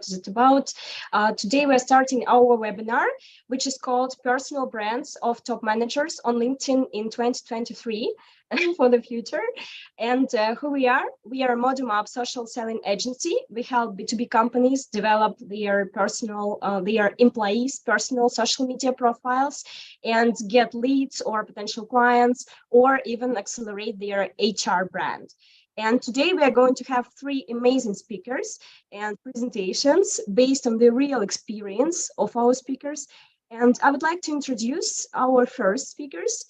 is it about? Today we're starting our webinar, which is called Personal Brands of Top Managers on LinkedIn in 2023 for the future. And who we are? We are a ModumUp social selling agency. We help B2B companies develop their employees' personal social media profiles and get leads or potential clients, or even accelerate their HR brand. And today we are going to have 3 amazing speakers and presentations based on the real experience of our speakers. And I would like to introduce our first speakers.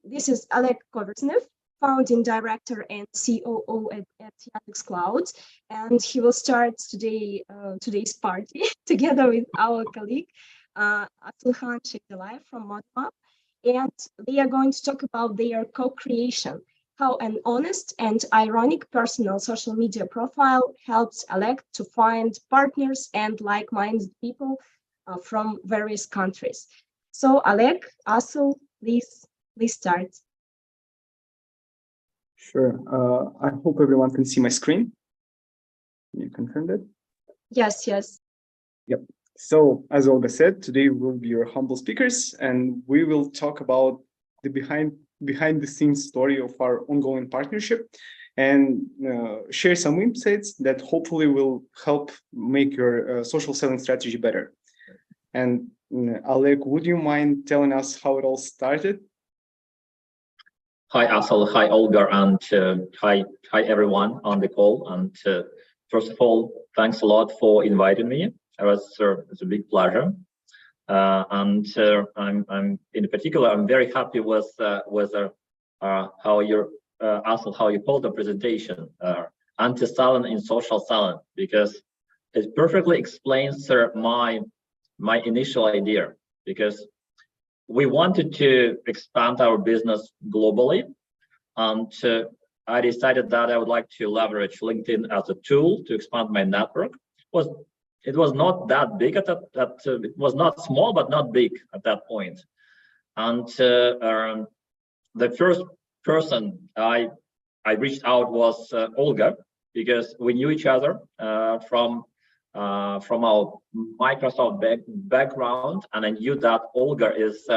This is Oleg Koversnev, founding director and COO at Yandex Cloud. And he will start today's party together with our colleague, Asylhan Shekdelayev from ModumUp. And they are going to talk about their co-creation, how an honest and ironic personal social media profile helps Oleg to find partners and like-minded people from various countries. So Oleg, Asul, please start. Sure. I hope everyone can see my screen. Can you confirm that? Yes. Yep. So as Olga said, today we'll be your humble speakers, and we will talk about the behind the scenes story of our ongoing partnership and share some insights that hopefully will help make your social selling strategy better. And Oleg, would you mind telling us how it all started? Hi, Asal. Hi, Olga, and hi everyone on the call. And first of all, thanks a lot for inviting me. It's a big pleasure. I'm in particular, I'm very happy with how you called the presentation, anti-selling in social selling, because it perfectly explains my initial idea, because we wanted to expand our business globally, and I decided that I would like to leverage LinkedIn as a tool to expand my network. It was not that big at that. It was not small, but not big at that point. And the first person I reached out was Olga, because we knew each other from our Microsoft background, and I knew that Olga is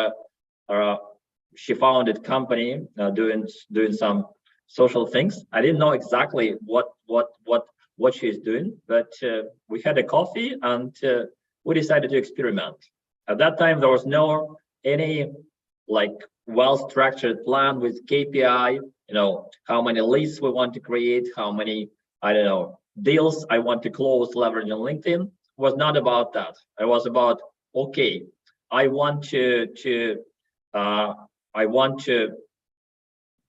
she founded company doing some social things. I didn't know exactly what she's doing, but we had a coffee and we decided to experiment. At that time, there was no any like well-structured plan with KPI, how many leads we want to create, how many, deals I want to close leveraging LinkedIn. It was not about that. It was about, okay, I want to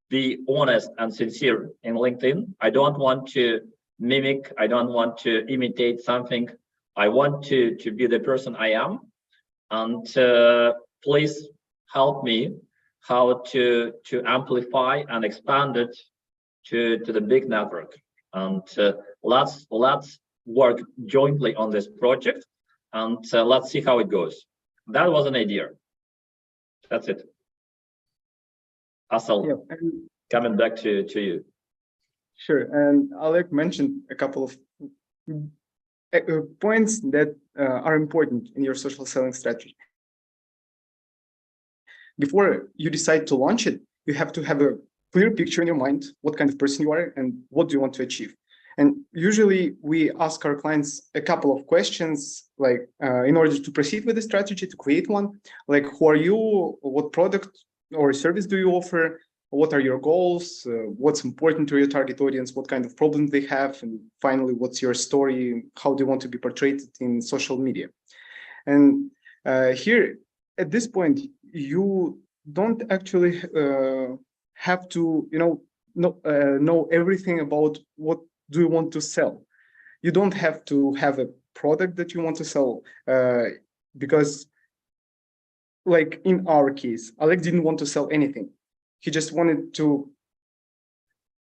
be honest and sincere in LinkedIn. I don't want to mimic. I don't want to imitate something. I want to be the person I am. And please help me how to amplify and expand it to the big network. And let's work jointly on this project, and let's see how it goes. That was an idea. That's it. Asal, yeah. Coming back to you. Sure. And Oleg mentioned a couple of points that are important in your social selling strategy. Before you decide to launch it, you have to have a clear picture in your mind, what kind of person you are and what do you want to achieve. And usually we ask our clients a couple of questions, like in order to proceed with the strategy, to create one, like who are you, what product or service do you offer, what are your goals, what's important to your target audience, what kind of problems they have, and finally, what's your story, how do you want to be portrayed in social media. And here, at this point, you don't actually have to, know everything about what do you want to sell. You don't have to have a product that you want to sell because, like in our case, Oleg didn't want to sell anything. He just wanted to,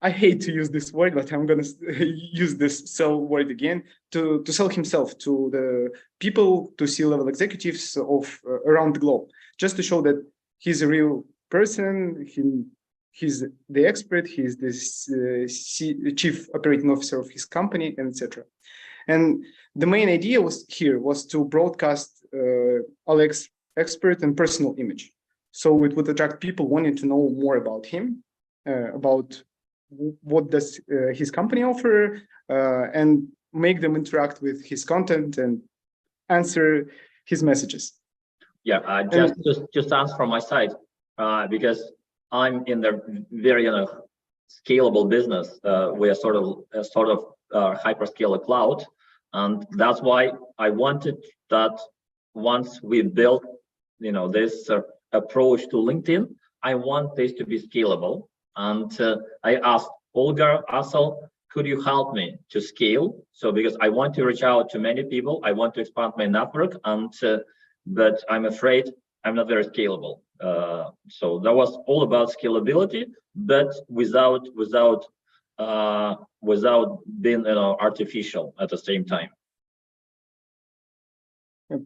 I hate to use this word, but I'm going to use this sell word again, to sell himself to the people, to C-level executives of around the globe, just to show that he's a real person, he's the expert, he's the chief operating officer of his company, etc. And the main idea was to broadcast Alex's expert and personal image. So it would attract people wanting to know more about him, about what does his company offer, and make them interact with his content and answer his messages. Yeah, just answer from my side, because I'm in the very scalable business. We are sort of hyperscaler cloud, and that's why I wanted that once we built, this approach to LinkedIn, I want this to be scalable. And I asked Olga Asel, could you help me to scale? So because I want to reach out to many people, I want to expand my network, and but I'm afraid I'm not very scalable. So that was all about scalability, but without being artificial at the same time.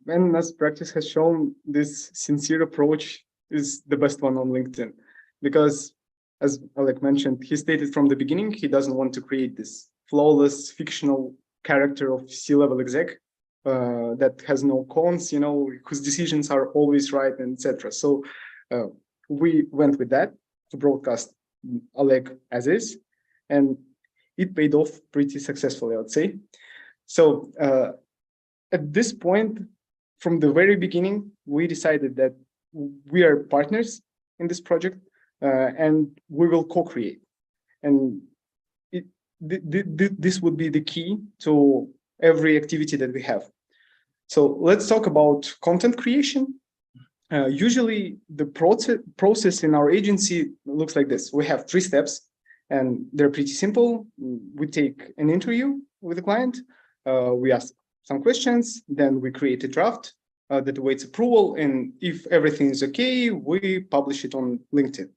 And as practice has shown, this sincere approach is the best one on LinkedIn, because as Alec mentioned, he stated from the beginning, he doesn't want to create this flawless fictional character of C-level exec that has no cons, whose decisions are always right, and etc. So we went with that to broadcast Alec as is, and it paid off pretty successfully, I would say. So at this point, from the very beginning, we decided that we are partners in this project, and we will co-create. And this would be the key to every activity that we have. So let's talk about content creation. Usually the process in our agency looks like this. We have 3 steps, and they're pretty simple. We take an interview with the client, we ask some questions, then we create a draft that awaits approval, and if everything is okay, we publish it on LinkedIn.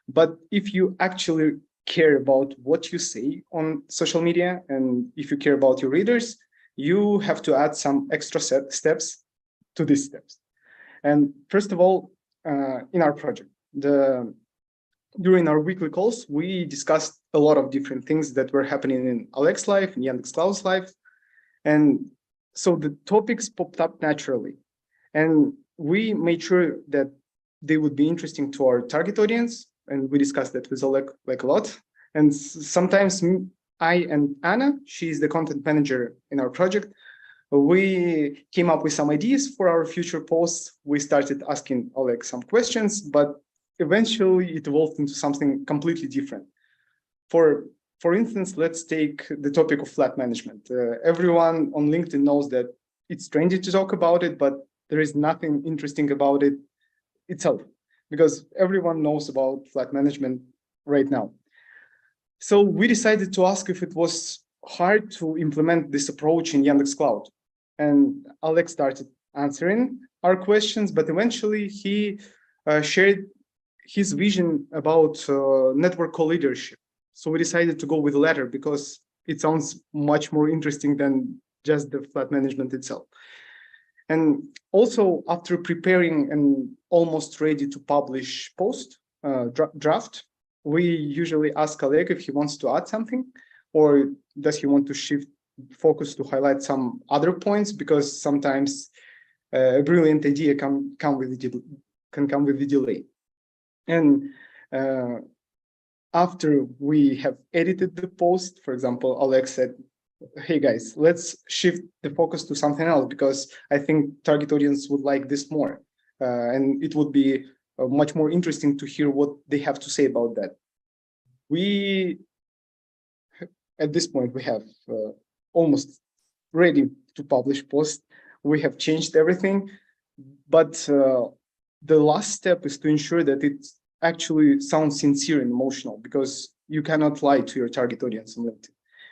But if you actually care about what you say on social media, and if you care about your readers, you have to add some extra steps to these steps. And first of all, in our project, during our weekly calls, we discussed a lot of different things that were happening in Alex's life, in Yandex Cloud's life. And so the topics popped up naturally. And we made sure that they would be interesting to our target audience. And we discussed that with Oleg like a lot. And sometimes I and Anna, she's the content manager in our project, we came up with some ideas for our future posts. We started asking Oleg some questions, but eventually it evolved into something completely different. For instance, let's take the topic of flat management. Everyone on LinkedIn knows that it's trendy to talk about it, but there is nothing interesting about it itself, because everyone knows about flat management right now. So we decided to ask if it was hard to implement this approach in Yandex Cloud. And Alex started answering our questions, but eventually he shared his vision about network co-leadership. So we decided to go with the latter because it sounds much more interesting than just the flat management itself. And also, after preparing an almost ready to publish post draft, we usually ask Oleg if he wants to add something, or does he want to shift focus to highlight some other points, because sometimes a brilliant idea can come with the delay. And after we have edited the post, for example, Oleg said, hey guys, let's shift the focus to something else, because I think target audience would like this more. And it would be much more interesting to hear what they have to say about that. At this point, we have almost ready to publish post. We have changed everything, but the last step is to ensure that it actually sounds sincere and emotional, because you cannot lie to your target audience on LinkedIn.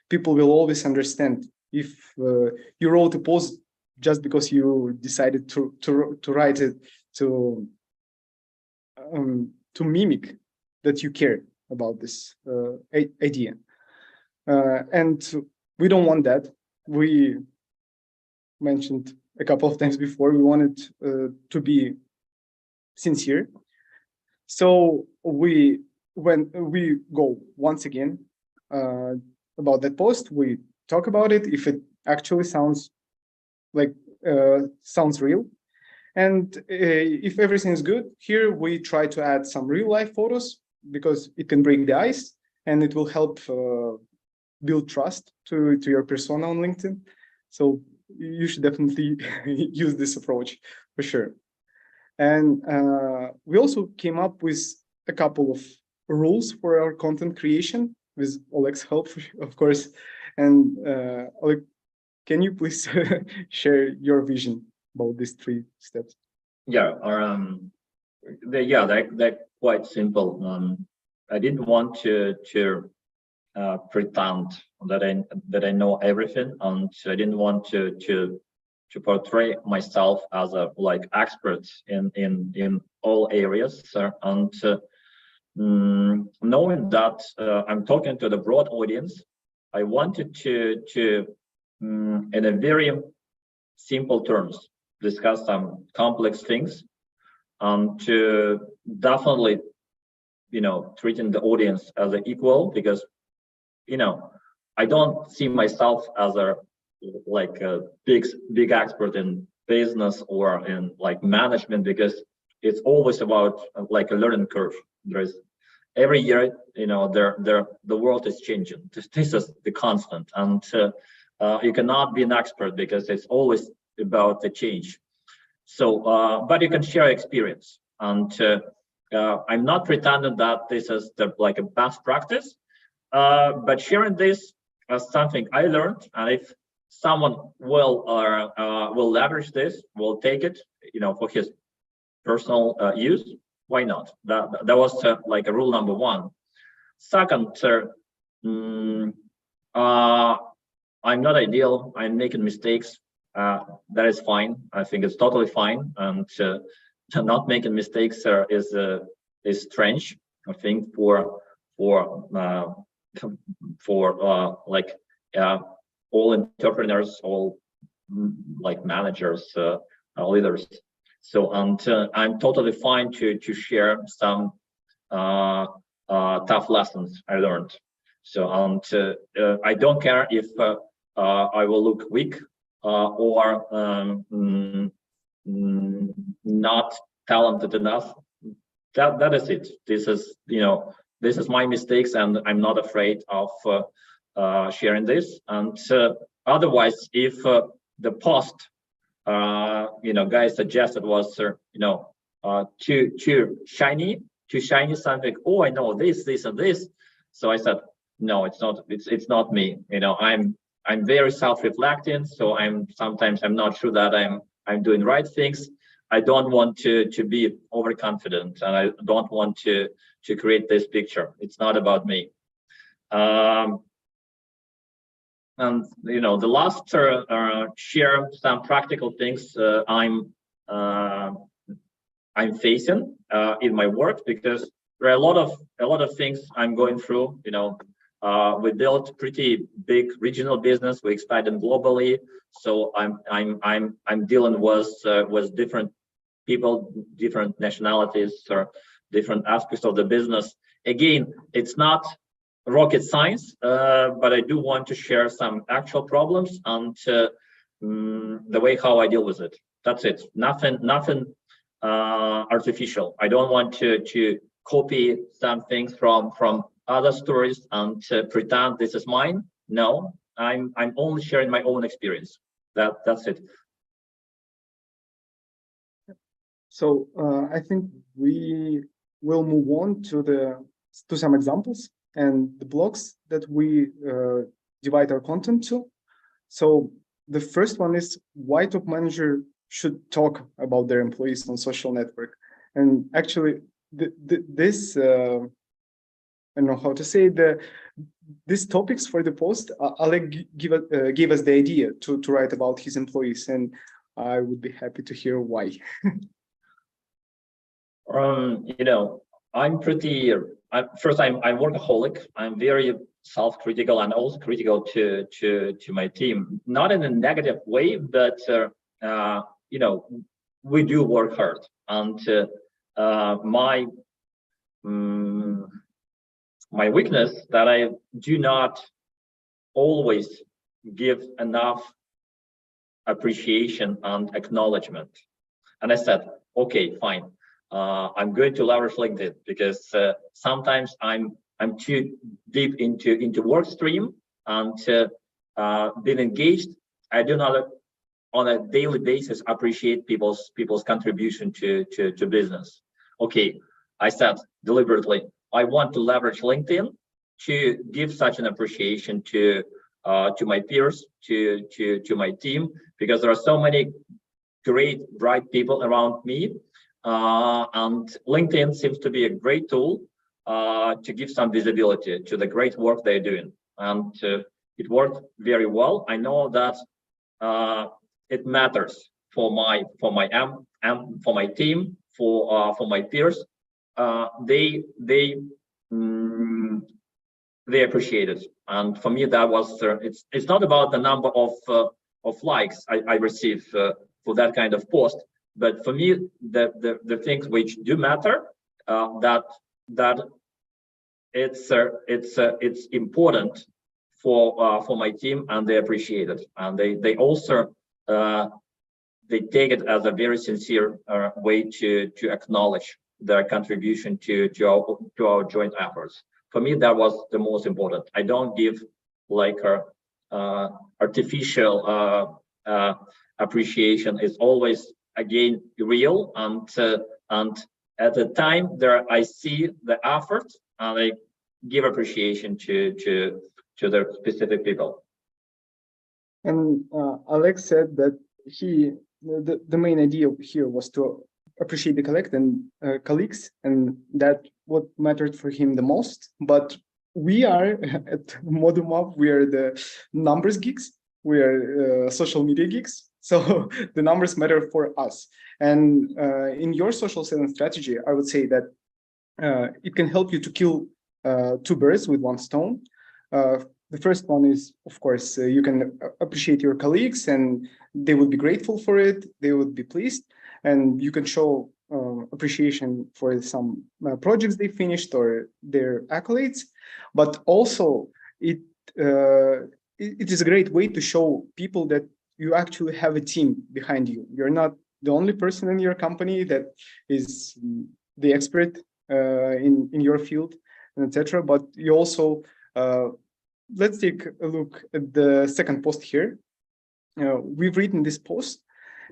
People will always understand if you wrote a post just because you decided to write it to mimic that you care about this idea. And we don't want that. We mentioned a couple of times before, we wanted to be sincere. So when we go once again about that post, we talk about it. If it actually sounds like sounds real. And if everything is good, here we try to add some real life photos because it can break the ice and it will help build trust to your persona on LinkedIn. So you should definitely use this approach for sure. And we also came up with a couple of rules for our content creation with Oleg's help, of course. And Oleg, can you please share your vision about these 3 steps? Yeah, they're quite simple. I didn't want to pretend that I know everything, and I didn't want to portray myself as a expert in all areas. And knowing that I'm talking to the broad audience, I wanted to in a very simple terms discuss some complex things, and to definitely treating the audience as an equal, because I don't see myself as a big expert in business or in management, because it's always about a learning curve. There's every year, the world is changing. This is the constant, and you cannot be an expert because it's always about the change. So, but you can share experience, and I'm not pretending that this is a best practice, but sharing this as something I learned, and if someone will leverage this, will take it, for his personal use, why not? That was a rule number 1. Second, I'm not ideal. I'm making mistakes. That is fine. I think it's totally fine, and not making mistakes is strange. I think for all entrepreneurs, all managers, leaders. So, and I'm totally fine to share some tough lessons I learned. So, and I don't care if I will look weak or not talented enough. That is it. This is this is my mistakes, and I'm not afraid of sharing this. And otherwise, if the post guys suggested was too shiny something, oh, I know this and this, so I said no, it's not me. I'm very self-reflecting, so sometimes I'm not sure that I'm doing right things. I don't want to be overconfident, and I don't want to create this picture. It's not about me. And the last share some practical things I'm facing in my work, because there are a lot of things I'm going through. We built pretty big regional business. We expanded globally, so I'm dealing with different people, different nationalities, or different aspects of the business. Again, it's not rocket science, but I do want to share some actual problems and the way how I deal with it. That's it. Nothing artificial. I don't want to copy some things from other stories and pretend this is mine. No, I'm only sharing my own experience. That's it. So I think we will move on to some examples and the blocks that we divide our content to. So the first one is why top manager should talk about their employees on social network. And actually, this I don't know how to say these topics for the post. Oleg give us the idea to write about his employees, and I would be happy to hear why. I'm workaholic. I'm very self-critical and also critical to my team, not in a negative way, but we do work hard, and my weakness that I do not always give enough appreciation and acknowledgement. And I said, okay, fine. I'm going to leverage LinkedIn because sometimes I'm too deep into work stream and being engaged. I do not on a daily basis appreciate people's contribution to business. Okay, I said deliberately, I want to leverage LinkedIn to give such an appreciation to my peers, to my team, because there are so many great, bright people around me. And LinkedIn seems to be a great tool to give some visibility to the great work they're doing. And it worked very well. I know that it matters for my team, for my peers. They appreciate it, and for me that was it's not about the number of likes I receive for that kind of post, but for me the things which do matter, that it's important for my team, and they appreciate it, and they also they take it as a very sincere way to acknowledge their contribution to our joint efforts. For me, that was the most important. I don't give like artificial appreciation. It's always again real, and at the time there I see the effort and I give appreciation to the specific people. And Alex said that the main idea here was to appreciate the colleagues, and that what mattered for him the most. But we are at ModumUp, we are the numbers geeks, we are social media geeks, so the numbers matter for us. And in your social selling strategy, I would say that it can help you to kill two birds with one stone. The first one is, of course, you can appreciate your colleagues, and they would be grateful for it, they would be pleased, and you can show appreciation for some projects they finished or their accolades. But also it is a great way to show people that you actually have a team behind you. You're not the only person in your company that is the expert in your field, and etc. But you also let's take a look at the second post here. We've written this post,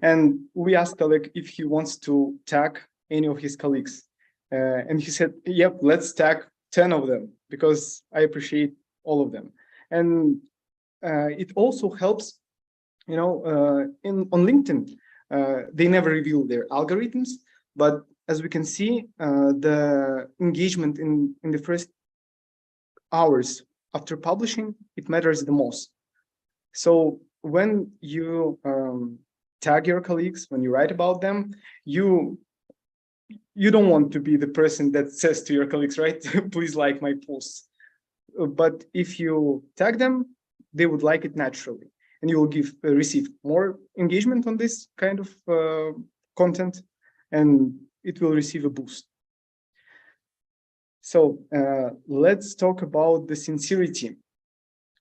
and we asked Oleg if he wants to tag any of his colleagues. And he said, yep, let's tag 10 of them, because I appreciate all of them. And it also helps, you know, on LinkedIn, they never reveal their algorithms, but as we can see, the engagement in the first hours after publishing, it matters the most. So when you tag your colleagues, when you write about them, you don't want to be the person that says to your colleagues, right, please like my posts. But if you tag them, they would like it naturally, and you will receive more engagement on this kind of content, and it will receive a boost. So let's talk about the sincerity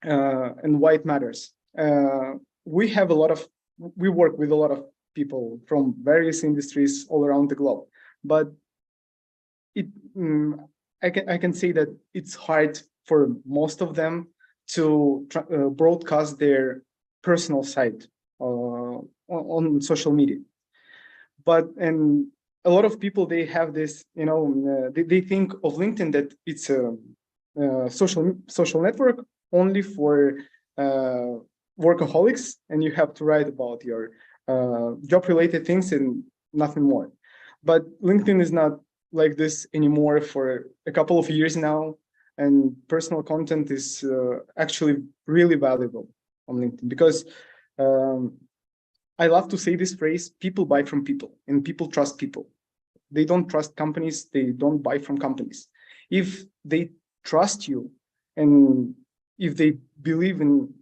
and why it matters. We work with a lot of people from various industries all around the globe, but I can say that it's hard for most of them to broadcast their personal side on social media. And a lot of people, they have this, you know, they think of LinkedIn that it's a social network only for workaholics, and you have to write about your job-related things and nothing more. But LinkedIn is not like this anymore for a couple of years now, and personal content is actually really valuable on LinkedIn, because I love to say this phrase: people buy from people, and people trust people. They don't trust companies, they don't buy from companies. If they trust you, and if they believe in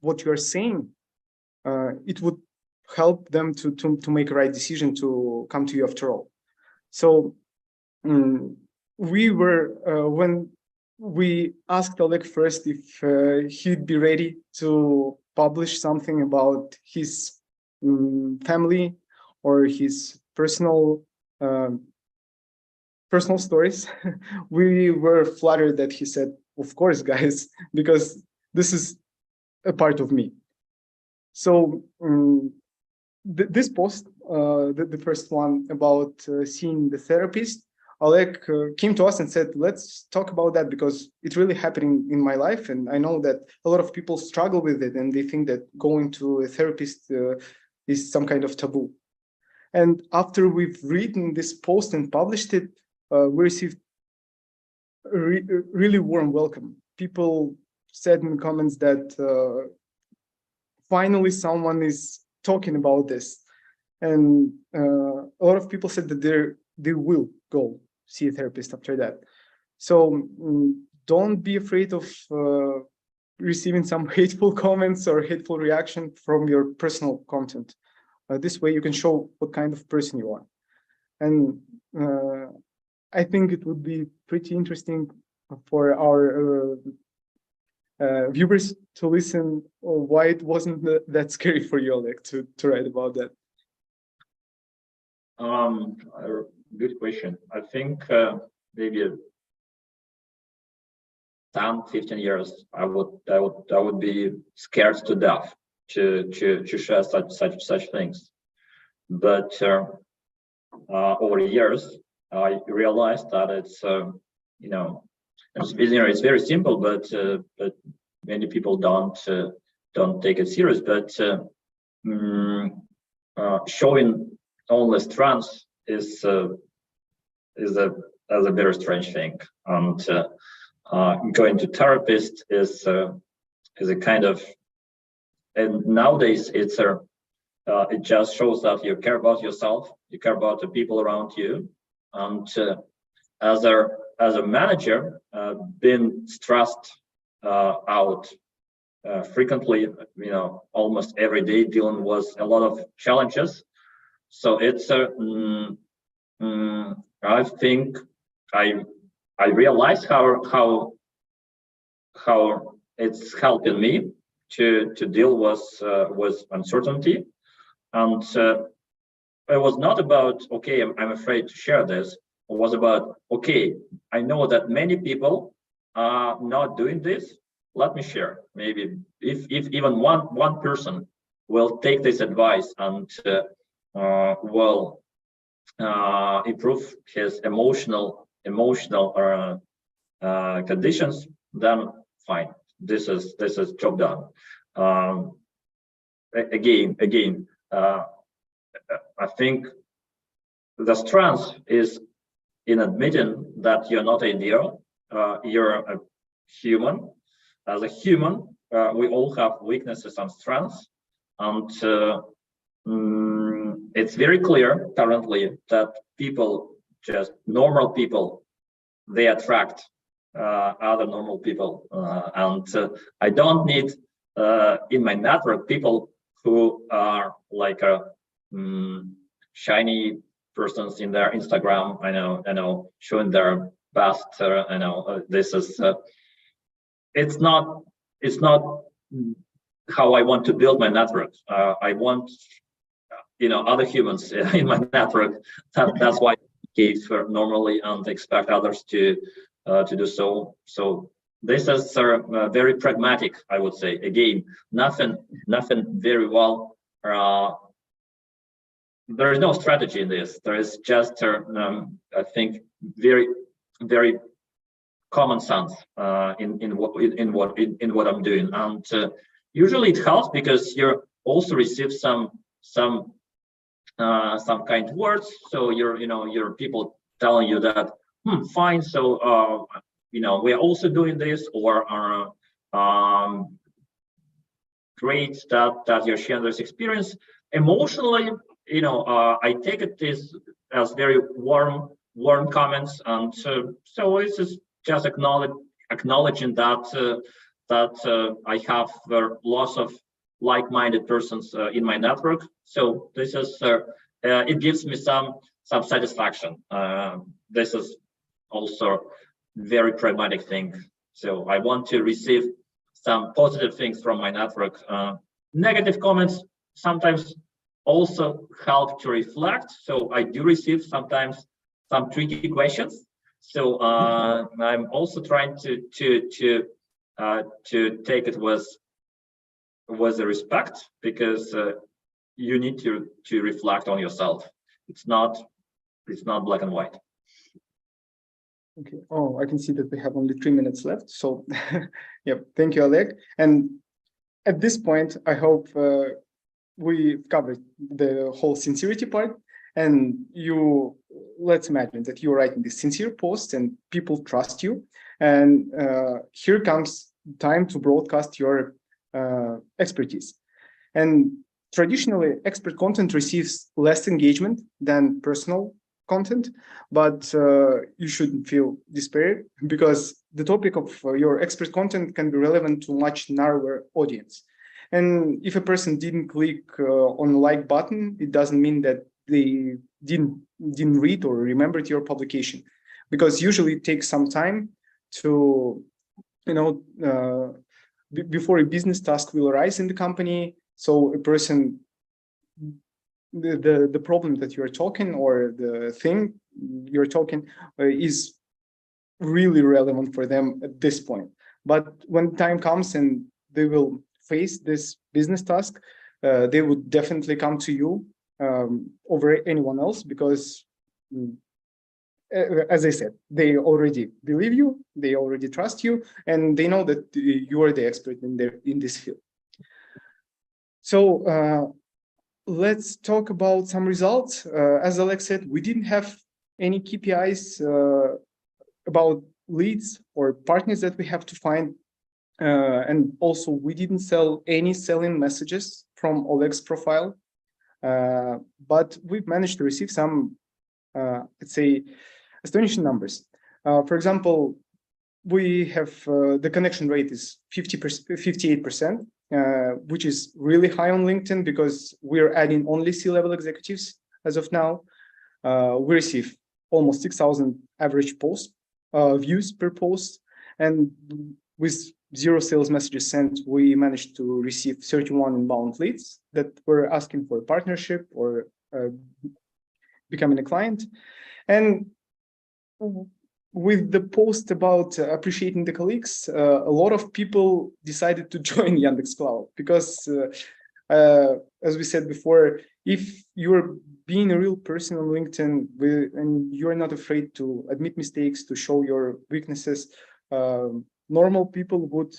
what you're saying, it would help them to make a right decision to come to you after all. So we were, when we asked Oleg first if he'd be ready to publish something about his family or his personal stories, we were flattered that he said, "Of course, guys, because this is a part of me." So this post, the first one about seeing the therapist, Oleg came to us and said, "Let's talk about that because it's really happening in my life, and I know that a lot of people struggle with it, and they think that going to a therapist is some kind of taboo." And after we've written this post and published it, we received a really warm welcome. People said in the comments that finally someone is talking about this, and a lot of people said that they will go see a therapist after that. So don't be afraid of receiving some hateful comments or hateful reaction from your personal content. This way you can show what kind of person you are. And I think it would be pretty interesting for our viewers to listen why it wasn't that scary for you, Oleg, to write about that. Good question. I think maybe 10, 15 years, I would be scared to death to share such things. But over the years, I realized that it's it's very simple, but many people don't take it serious. But showing only strengths is a very strange thing, and going to therapist is a kind of, and nowadays it's it just shows that you care about yourself, you care about the people around you, and as a manager, been stressed out frequently, almost every day, dealing with a lot of challenges. So it's I think I realize how it's helping me to deal with uncertainty, and it was not about, okay, I'm afraid to share this. It was about, okay, I know that many people are not doing this. Let me share. Maybe if even one person will take this advice and will improve his emotional conditions, then fine. This is job done. Again, I think the strength is in admitting that you're not ideal. You're a human. As a human, we all have weaknesses and strengths, and it's very clear currently that people, just normal people, they attract other normal people, and I don't need in my network people who are like shiny persons in their Instagram. I know, showing their best. I know this is. It's not how I want to build my network. I want other humans in my network. That's why I behave normally and expect others to do so. So this is very pragmatic, I would say. Again, nothing very well. There is no strategy in this. There is just I think very common sense in what I'm doing, and usually it helps because you also receive some kind words. So your people telling you that fine. So we are also doing this, or great that you're sharing this experience. Emotionally, I take it as very warm comments, and so it's just acknowledging that I have lots of like-minded persons in my network. So this is it gives me some satisfaction. This is also very pragmatic thing. So I want to receive some positive things from my network, negative comments sometimes also help to reflect. So I do receive sometimes some tricky questions. So I'm also trying to take it with a respect, because you need to reflect on yourself. It's not black and white. Okay. Oh, I can see that we have only 3 minutes left. So, yeah, thank you, Oleg. And at this point, I hope we've covered the whole sincerity part. And let's imagine that you're writing this sincere post and people trust you. And here comes time to broadcast your expertise. And traditionally, expert content receives less engagement than personal content, but you shouldn't feel despair, because the topic of your expert content can be relevant to much narrower audience. And if a person didn't click on the like button, it doesn't mean that they didn't read or remembered your publication, because usually it takes some time to, before a business task will arise in the company. So a person, the problem that you're talking, or the thing you're talking, is really relevant for them at this point. But when time comes and they will face this business task, they would definitely come to you over anyone else, because as I said, they already believe you, they already trust you, and they know that you are the expert in this field. So let's talk about some results. As Alex said, we didn't have any KPIs about leads or partners that we have to find. And also, we didn't sell any selling messages from Oleg's profile, but we've managed to receive some, let's say, astonishing numbers. For example, we have the connection rate is 58%, which is really high on LinkedIn, because we're adding only C-level executives as of now. We receive almost 6,000 average post views per post, and with 0 sales messages sent, we managed to receive 31 inbound leads that were asking for a partnership or becoming a client. And with the post about appreciating the colleagues, a lot of people decided to join Yandex Cloud, because as we said before, if you're being a real person on LinkedIn and you're not afraid to admit mistakes, to show your weaknesses, normal people would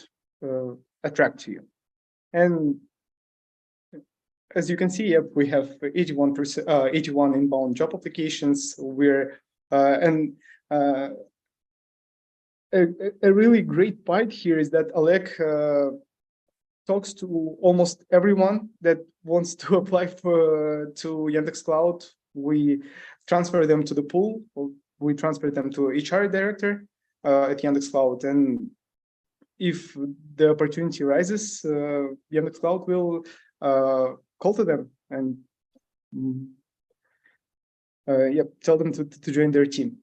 attract to you. And as you can see, we have 81 inbound job applications. A really great part here is that Oleg talks to almost everyone that wants to apply to Yandex Cloud. We transfer them to the pool, or we transfer them to HR director at Yandex Cloud. And if the opportunity arises, Yandex Cloud will call to them and tell them to join their team.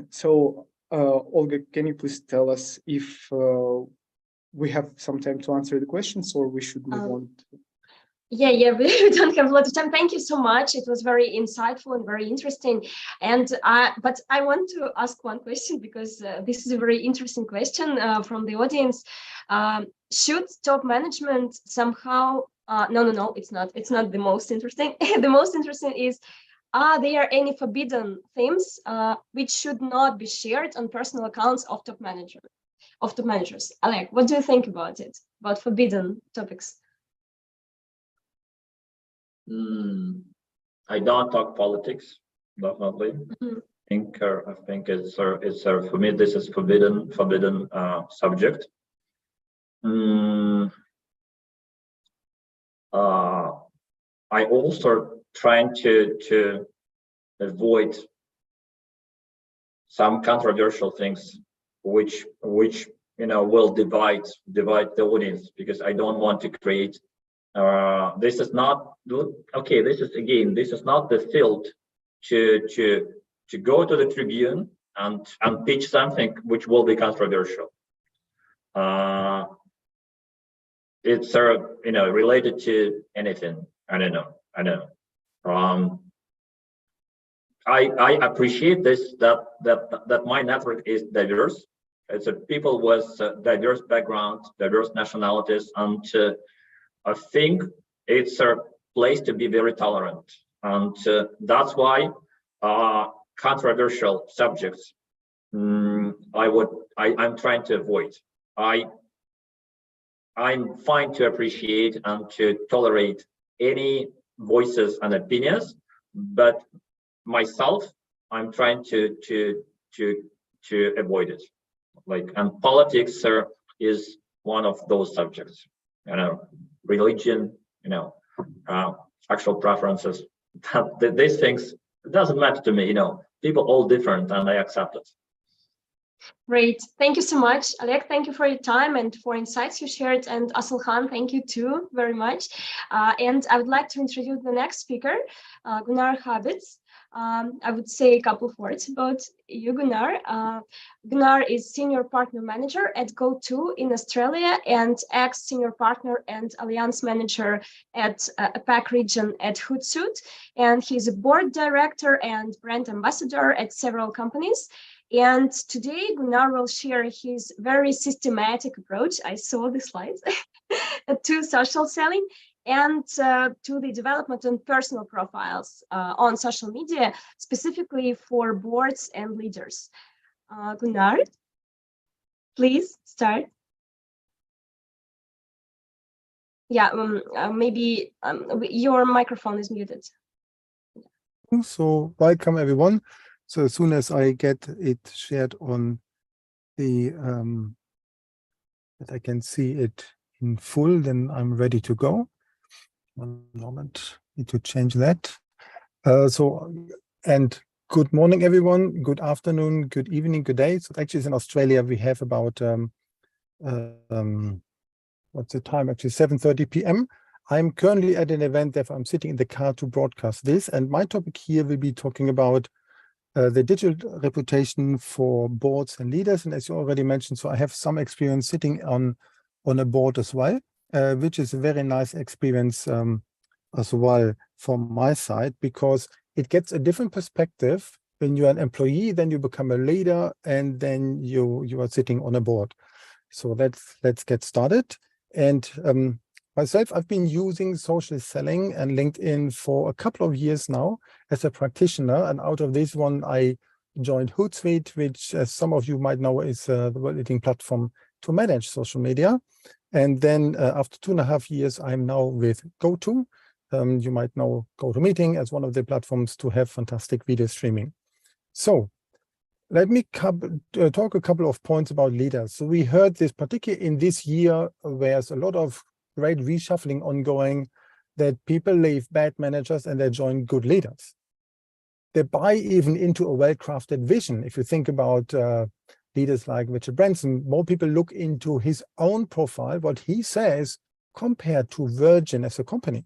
So, Olga, can you please tell us if we have some time to answer the questions, or we should move on? Yeah, we don't have a lot of time. Thank you so much. It was very insightful and very interesting. And but I want to ask one question, because this is a very interesting question from the audience. Should top management somehow? No, it's not. It's not the most interesting. The most interesting is, are there any forbidden themes which should not be shared on personal accounts of top managers? Alec, what do you think about it? About forbidden topics? I don't talk politics, definitely. Mm-hmm. I think it's for me, this is forbidden subject. I also trying to avoid some controversial things which will divide the audience, because I don't want to create. This is not okay. This is not the field to go to the tribune and pitch something which will be controversial. it's related to anything. I don't know. I appreciate this that my network is diverse. It's a people with diverse backgrounds, diverse nationalities, and I think it's a place to be very tolerant, and that's why controversial subjects I'm trying to avoid. I'm fine to appreciate and to tolerate any voices and opinions, but myself, I'm trying to avoid it. And politics is one of those subjects. Religion, sexual preferences. These things, it doesn't matter to me. People all different, and I accept it. Great. Thank you so much, Oleg. Thank you for your time and for insights you shared. And Asılhan, thank you too very much. And I would like to introduce the next speaker, Gunnar Habits. I would say a couple of words about you, Gunnar. Gunnar is Senior Partner Manager at Go2 in Australia and ex-Senior Partner and Alliance Manager at APAC region at Hootsuite. And he's a Board Director and Brand Ambassador at several companies. And today, Gunnar will share his very systematic approach, I saw the slides, to social selling and to the development of personal profiles on social media, specifically for boards and leaders. Gunnar, please start. Yeah, maybe your microphone is muted. So welcome everyone. So as soon as I get it shared on the, that I can see it in full, then I'm ready to go. One moment, need to change that. And good morning, everyone. Good afternoon, good evening, good day. So actually in Australia, we have about, what's the time? Actually 7:30 p.m. I'm currently at an event that I'm sitting in the car to broadcast this. And my topic here will be talking about the digital reputation for boards and leaders. And as you already mentioned, so I have some experience sitting on a board as well, which is a very nice experience as well from my side, because it gets a different perspective. When you're an employee, then you become a leader, and then you are sitting on a board. So let's get started. And myself, I've been using social selling and LinkedIn for a couple of years now as a practitioner. And out of this one, I joined Hootsuite, which, as some of you might know, is the world-leading platform to manage social media. And then after 2.5 years, I'm now with Go2. You might know GoToMeeting as one of the platforms to have fantastic video streaming. So let me talk a couple of points about leaders. So we heard this, particularly in this year, where there's a lot of great reshuffling ongoing, that people leave bad managers and they join good leaders. They buy even into a well-crafted vision. If you think about leaders like Richard Branson, more people look into his own profile, what he says, compared to Virgin as a company.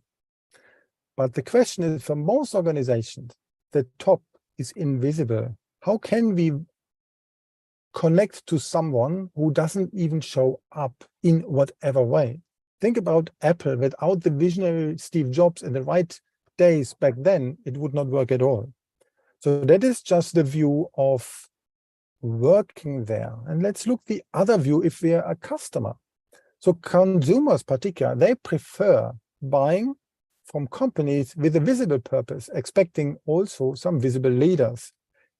But the question is, for most organizations, the top is invisible. How can we connect to someone who doesn't even show up in whatever way? Think about Apple. Without the visionary Steve Jobs in the right days back then, it would not work at all. So that is just the view of working there. And let's look the other view if we are a customer. So consumers particularly, they prefer buying from companies with a visible purpose, expecting also some visible leaders,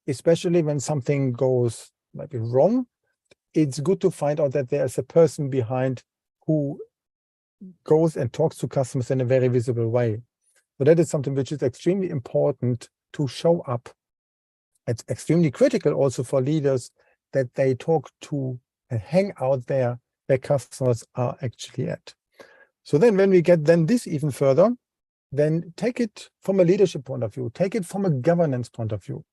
especially when something goes maybe wrong. It's good to find out that there's a person behind who goes and talks to customers in a very visible way. So that is something which is extremely important to show up. It's extremely critical also for leaders that they talk to and hang out there where customers are actually at. So then when we get then this even further, then take it from a leadership point of view, take it from a governance point of view.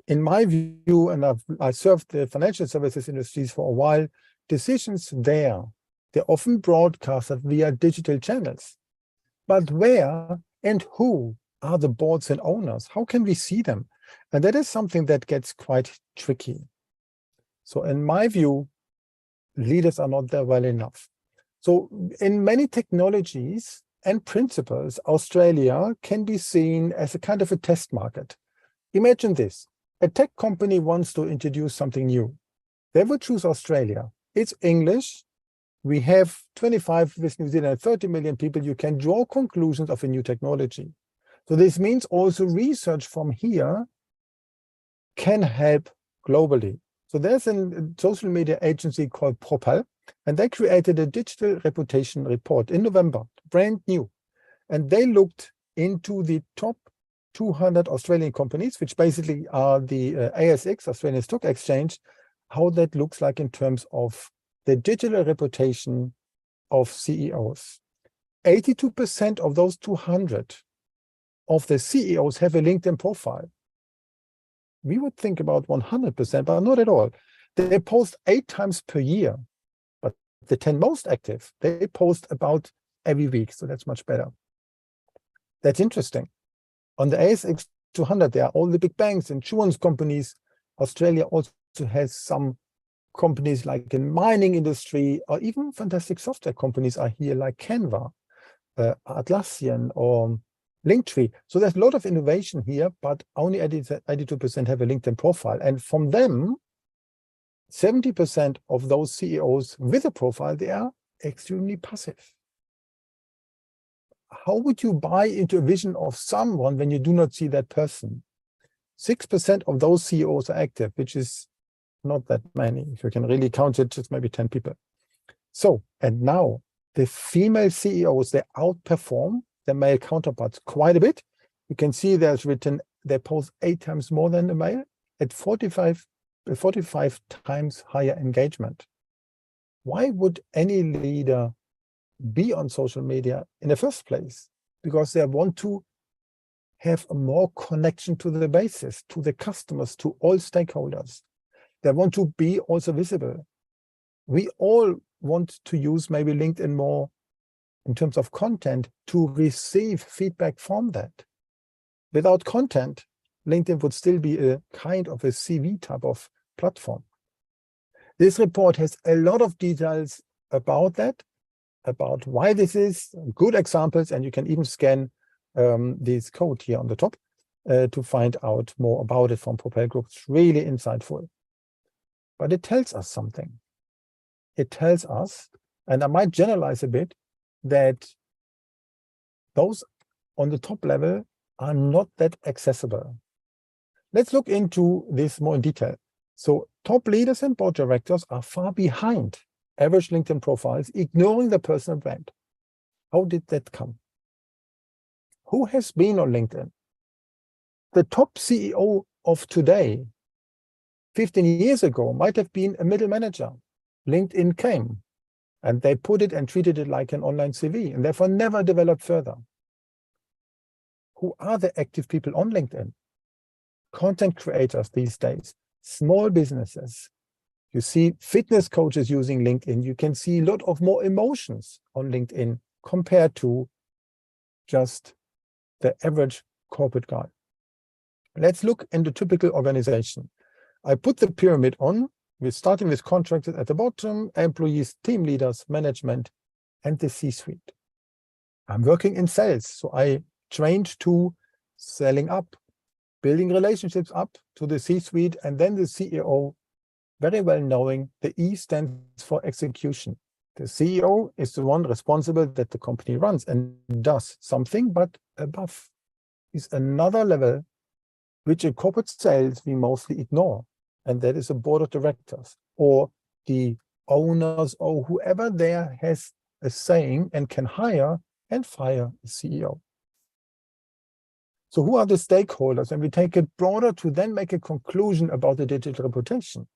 In my view, and I served the financial services industries for a while, decisions there, they're often broadcasted via digital channels. But where and who are the boards and owners? How can we see them? And that is something that gets quite tricky. So in my view, leaders are not there well enough. So in many technologies and principles, Australia can be seen as a kind of a test market. Imagine this. A tech company wants to introduce something new. They would choose Australia. It's English. We have 25 with New Zealand, 30 million people. You can draw conclusions of a new technology. So this means also research from here can help globally. So there's a social media agency called Propel, and they created a digital reputation report in November, brand new. And they looked into the top 200 Australian companies, which basically are the ASX, Australian Stock Exchange, how that looks like in terms of the digital reputation of CEOs. 82% of those 200 of the CEOs have a LinkedIn profile. We would think about 100%, but not at all. They post 8 times per year, but the 10 most active, they post about every week, so that's much better. That's interesting. On the ASX 200, there are all the big banks, insurance companies. Australia also has some companies like in mining industry, or even fantastic software companies are here like Canva, Atlassian, or Linktree. So there's a lot of innovation here, but only 82% have a LinkedIn profile. And from them, 70% of those CEOs with a profile, they are extremely passive. How would you buy into a vision of someone when you do not see that person? 6% of those CEOs are active, which is not that many. If you can really count it, it's maybe 10 people. So, and now the female CEOs, they outperform their male counterparts quite a bit. You can see there's written, they post 8 times more than the male at 45 times higher engagement. Why would any leader be on social media in the first place? Because they want to have a more connection to the basis, to the customers, to all stakeholders. They want to be also visible. We all want to use maybe LinkedIn more in terms of content to receive feedback from that. Without content, LinkedIn would still be a kind of a CV type of platform. This report has a lot of details about that, about why this is, good examples, and you can even scan this code here on the top to find out more about it from Propel Group. It's really insightful. But it tells us something. It tells us, and I might generalize a bit, that those on the top level are not that accessible. Let's look into this more in detail. So top leaders and board directors are far behind average LinkedIn profiles, ignoring their personal brand. How did that come? Who has been on LinkedIn? The top CEO of today, 15 years ago, might have been a middle manager. LinkedIn came and they put it and treated it like an online CV and therefore never developed further. Who are the active people on LinkedIn? Content creators these days, small businesses. You see fitness coaches using LinkedIn. You can see a lot of more emotions on LinkedIn compared to just the average corporate guy. Let's look in the typical organization. I put the pyramid on. We're starting with contractors at the bottom, employees, team leaders, management, and the C-suite. I'm working in sales, so I trained to selling up, building relationships up to the C-suite, and then the CEO, very well knowing the E stands for execution. The CEO is the one responsible that the company runs and does something, but above is another level which in corporate sales we mostly ignore, and that is a board of directors or the owners or whoever there has a saying and can hire and fire a CEO. So who are the stakeholders? And we take it broader to then make a conclusion about the digital reputation.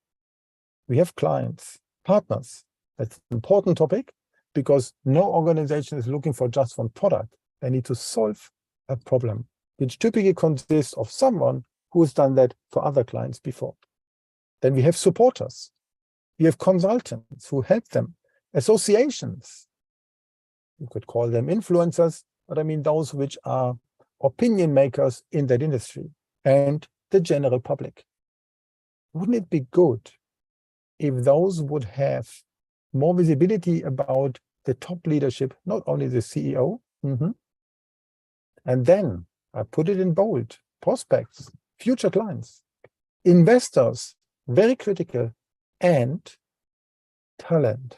We have clients, partners. That's an important topic because no organization is looking for just one product. They need to solve a problem, which typically consists of someone who has done that for other clients before. Then we have supporters. We have consultants who help them, associations. You could call them influencers, but I mean those which are opinion makers in that industry, and the general public. Wouldn't it be good if those would have more visibility about the top leadership, not only the CEO. And then I put it in bold, prospects, future clients, investors, very critical, and talent.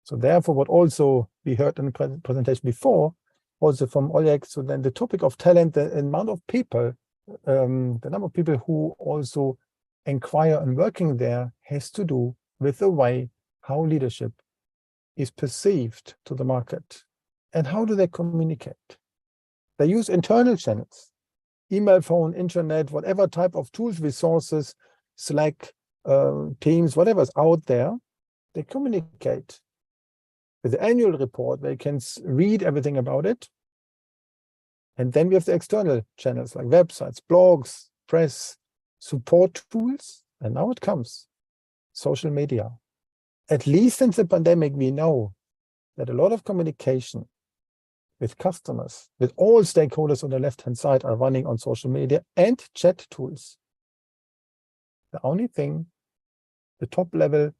So therefore, what also we heard in the presentation before, also from Oleg, so then the topic of talent, the amount of people, the number of people who also inquire on working there has to do with the way how leadership is perceived to the market. And how do they communicate? They use internal channels, email, phone, internet, whatever type of tools, resources, Slack, Teams, whatever's out there, they communicate. With the annual report, they can read everything about it. And then we have the external channels like websites, blogs, press, support tools. And now it comes, social media. At least since the pandemic, we know that a lot of communication with customers, with all stakeholders on the left-hand side are running on social media and chat tools. The only thing, the top level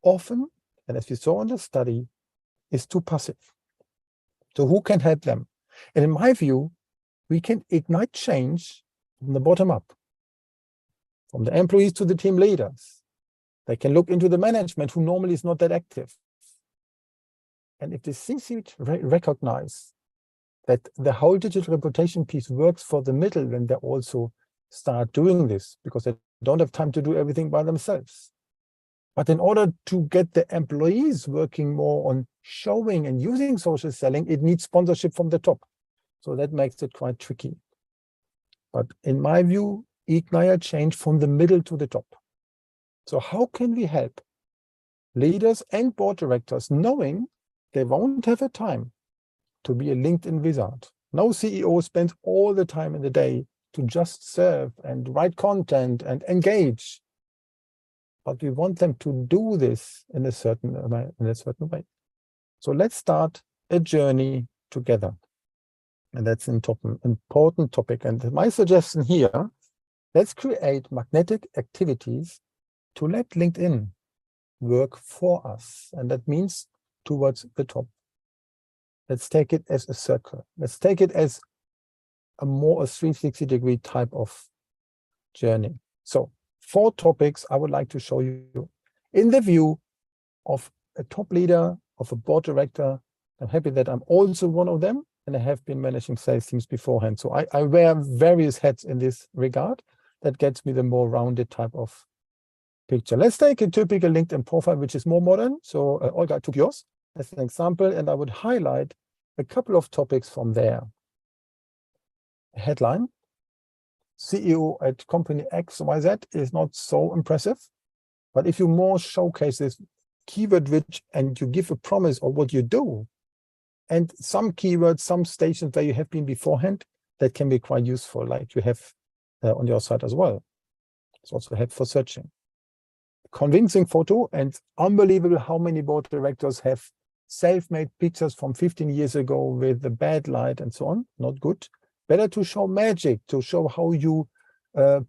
often, and as we saw in the study, is too passive. So who can help them? And in my view, we can ignite change from the bottom up, from the employees to the team leaders. They can look into the management who normally is not that active. And if the C-suite recognize that the whole digital reputation piece works for the middle, then they also start doing this because they don't have time to do everything by themselves. But in order to get the employees working more on showing and using social selling, it needs sponsorship from the top. So that makes it quite tricky. But in my view, ignite change from the middle to the top. So how can we help leaders and board directors knowing they won't have a time to be a LinkedIn wizard? No CEO spends all the time in the day to just serve and write content and engage. But we want them to do this in a certain way. So let's start a journey together. And that's an important topic. And my suggestion here, let's create magnetic activities to let LinkedIn work for us. And that means towards the top. Let's take it as a circle. Let's take it as a 360-degree type of journey. So 4 topics I would like to show you in the view of a top leader, of a board director. I'm happy that I'm also one of them, and I have been managing sales teams beforehand. So I wear various hats in this regard. That gets me the more rounded type of picture. Let's take a typical LinkedIn profile, which is more modern. So Olga, I took yours as an example, and I would highlight a couple of topics from there. Headline: CEO at company XYZ is not so impressive, but if you more showcase this keyword rich and you give a promise of what you do, and some keywords, some stations where you have been beforehand, that can be quite useful, like you have on your side as well. It's also helpful for searching. Convincing photo, and unbelievable how many board directors have self-made pictures from 15 years ago with the bad light and so on. Not good. Better to show magic, to show how you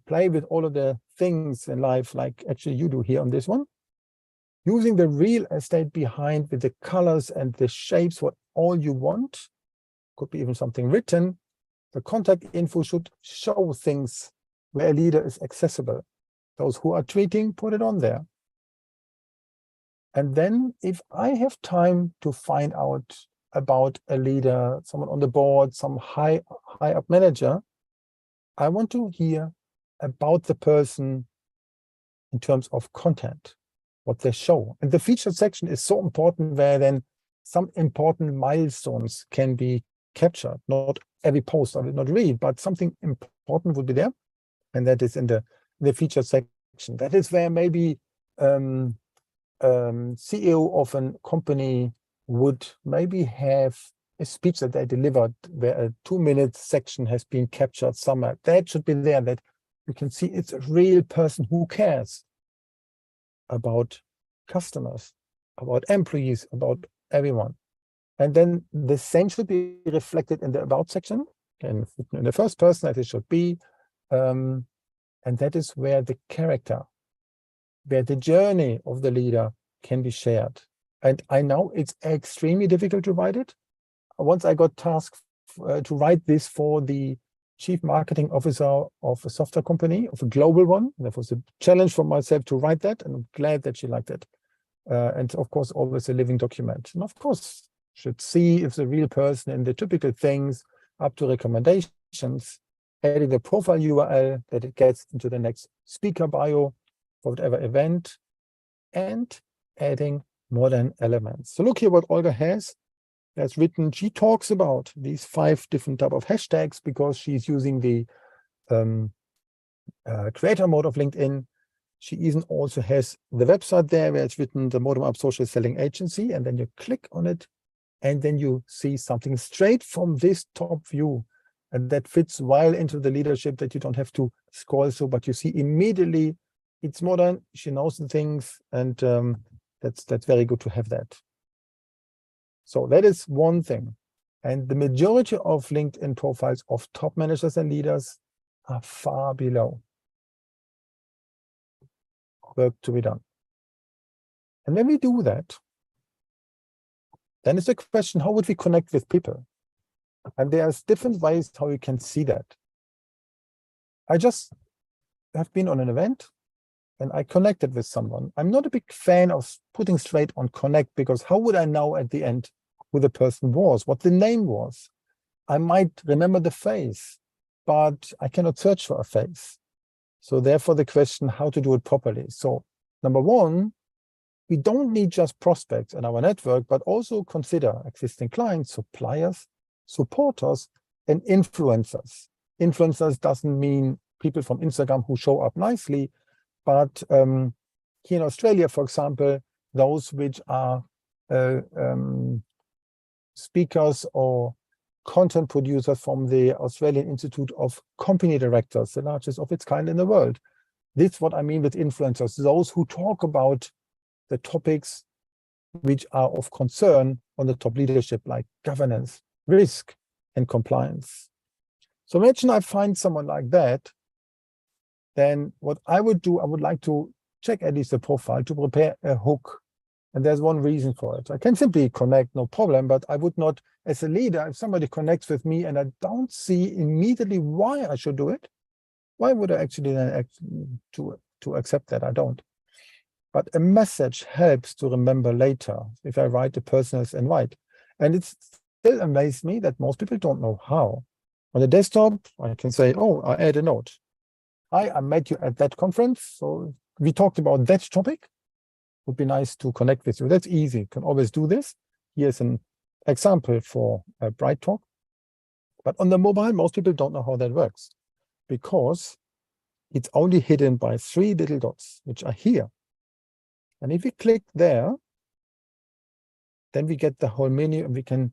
play with all of the things in life, like actually you do here on this one. Using the real estate behind with the colors and the shapes, what all you want. Could be even something written. The contact info should show things where a leader is accessible. Those who are tweeting, put it on there. And then if I have time to find out about a leader, someone on the board, some high up manager, I want to hear about the person in terms of content, what they show. And the featured section is so important, where then some important milestones can be captured. Not every post I will not read, but something important would be there. And that is in the featured section. That is where maybe CEO of a company would maybe have a speech that they delivered where a 2-minute section has been captured somewhere. That should be there, that you can see it's a real person who cares about customers, about employees, about everyone. And then the same should be reflected in the about section, and in the first person as it should be. And that is where the character, where the journey of the leader can be shared. And I know it's extremely difficult to write it. Once I got tasked to write this for the chief marketing officer of a software company, of a global one. That was a challenge for myself to write that, and I'm glad that she liked it. And of course, always a living document. And of course, should see if the real person in the typical things up to recommendations, adding the profile URL that it gets into the next speaker bio for whatever event, and adding modern elements. So look here what Olga has written. She talks about these 5 different type of hashtags because she's using the creator mode of LinkedIn. She even also has the website there where it's written the ModumUp Social Selling Agency, and then you click on it and then you see something straight from this top view, and that fits well into the leadership that you don't have to scroll through, but you see immediately it's modern, she knows the things, and that's very good to have that. So that is one thing. And the majority of LinkedIn profiles of top managers and leaders are far below. Work to be done. And when we do that, then it's a question, how would we connect with people? And there's different ways how you can see that. I just have been on an event and I connected with someone. I'm not a big fan of putting straight on connect, because how would I know at the end who the person was, what the name was? I might remember the face, but I cannot search for a face. So therefore the question, how to do it properly. So number one, we don't need just prospects in our network, but also consider existing clients, suppliers, supporters, and influencers. Influencers doesn't mean people from Instagram who show up nicely, but here in Australia, for example, those which are speakers or content producers from the Australian Institute of Company Directors, the largest of its kind in the world. This is what I mean with influencers, those who talk about the topics which are of concern on the top leadership, like governance, risk, and compliance. So imagine I find someone like that, then what I would do, I would like to check at least the profile to prepare a hook. And there's one reason for it. I can simply connect, no problem, but I would not, as a leader, if somebody connects with me and I don't see immediately why I should do it, why would I actually then to accept that? I don't. But a message helps to remember later if I write a personal invite. And it still amazes me that most people don't know how. On the desktop, I can say, oh, I add a note. I met you at that conference, so we talked about that topic. Would be nice to connect with you. That's easy. You can always do this. Here's an example for a Bright Talk. But on the mobile, most people don't know how that works, because it's only hidden by 3 little dots, which are here. And if we click there, then we get the whole menu and we can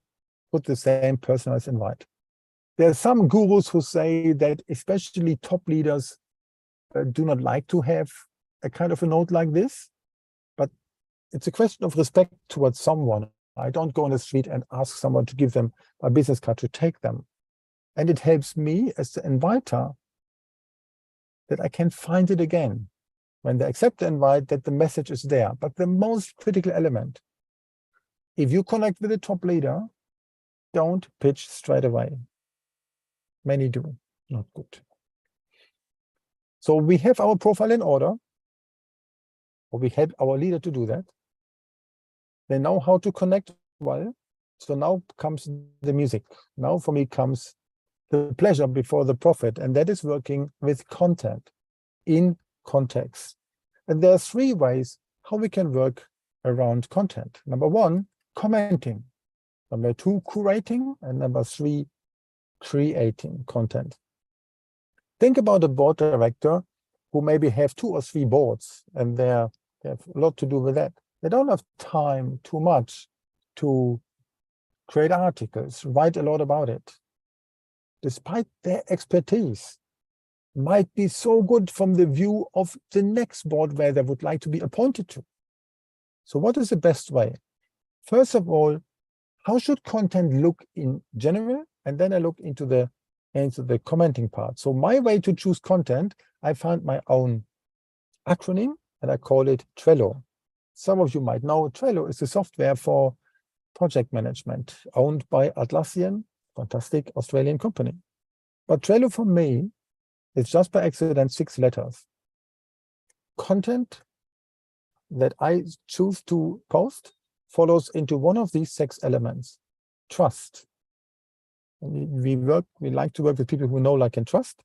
put the same personalized invite. There are some gurus who say that especially top leaders do not like to have a kind of a note like this, but it's a question of respect towards someone. I don't go on the street and ask someone to give them a business card to take them. And it helps me as the inviter that I can find it again when they accept the invite, that the message is there. But the most critical element, if you connect with a top leader, don't pitch straight away. Many do, not good. So we have our profile in order, or we help our leader to do that. They know how to connect well. So now comes the music. Now for me comes the pleasure before the profit, and that is working with content in context. And there are 3 ways how we can work around content. Number 1, commenting. Number 2, curating. And number 3, creating content. Think about a board director who maybe have 2 or 3 boards, and they have a lot to do with that. They don't have time too much to create articles, write a lot about it, despite their expertise might be so good from the view of the next board where they would like to be appointed to. So what is the best way? First of all, how should content look in general? And then I look into the commenting part. So my way to choose content, I found my own acronym and I call it Trello. Some of you might know Trello is a software for project management owned by Atlassian, fantastic Australian company. But Trello for me is just by accident 6 letters. Content that I choose to post follows into one of these 6 elements. Trust. We like to work with people who know, like, and trust.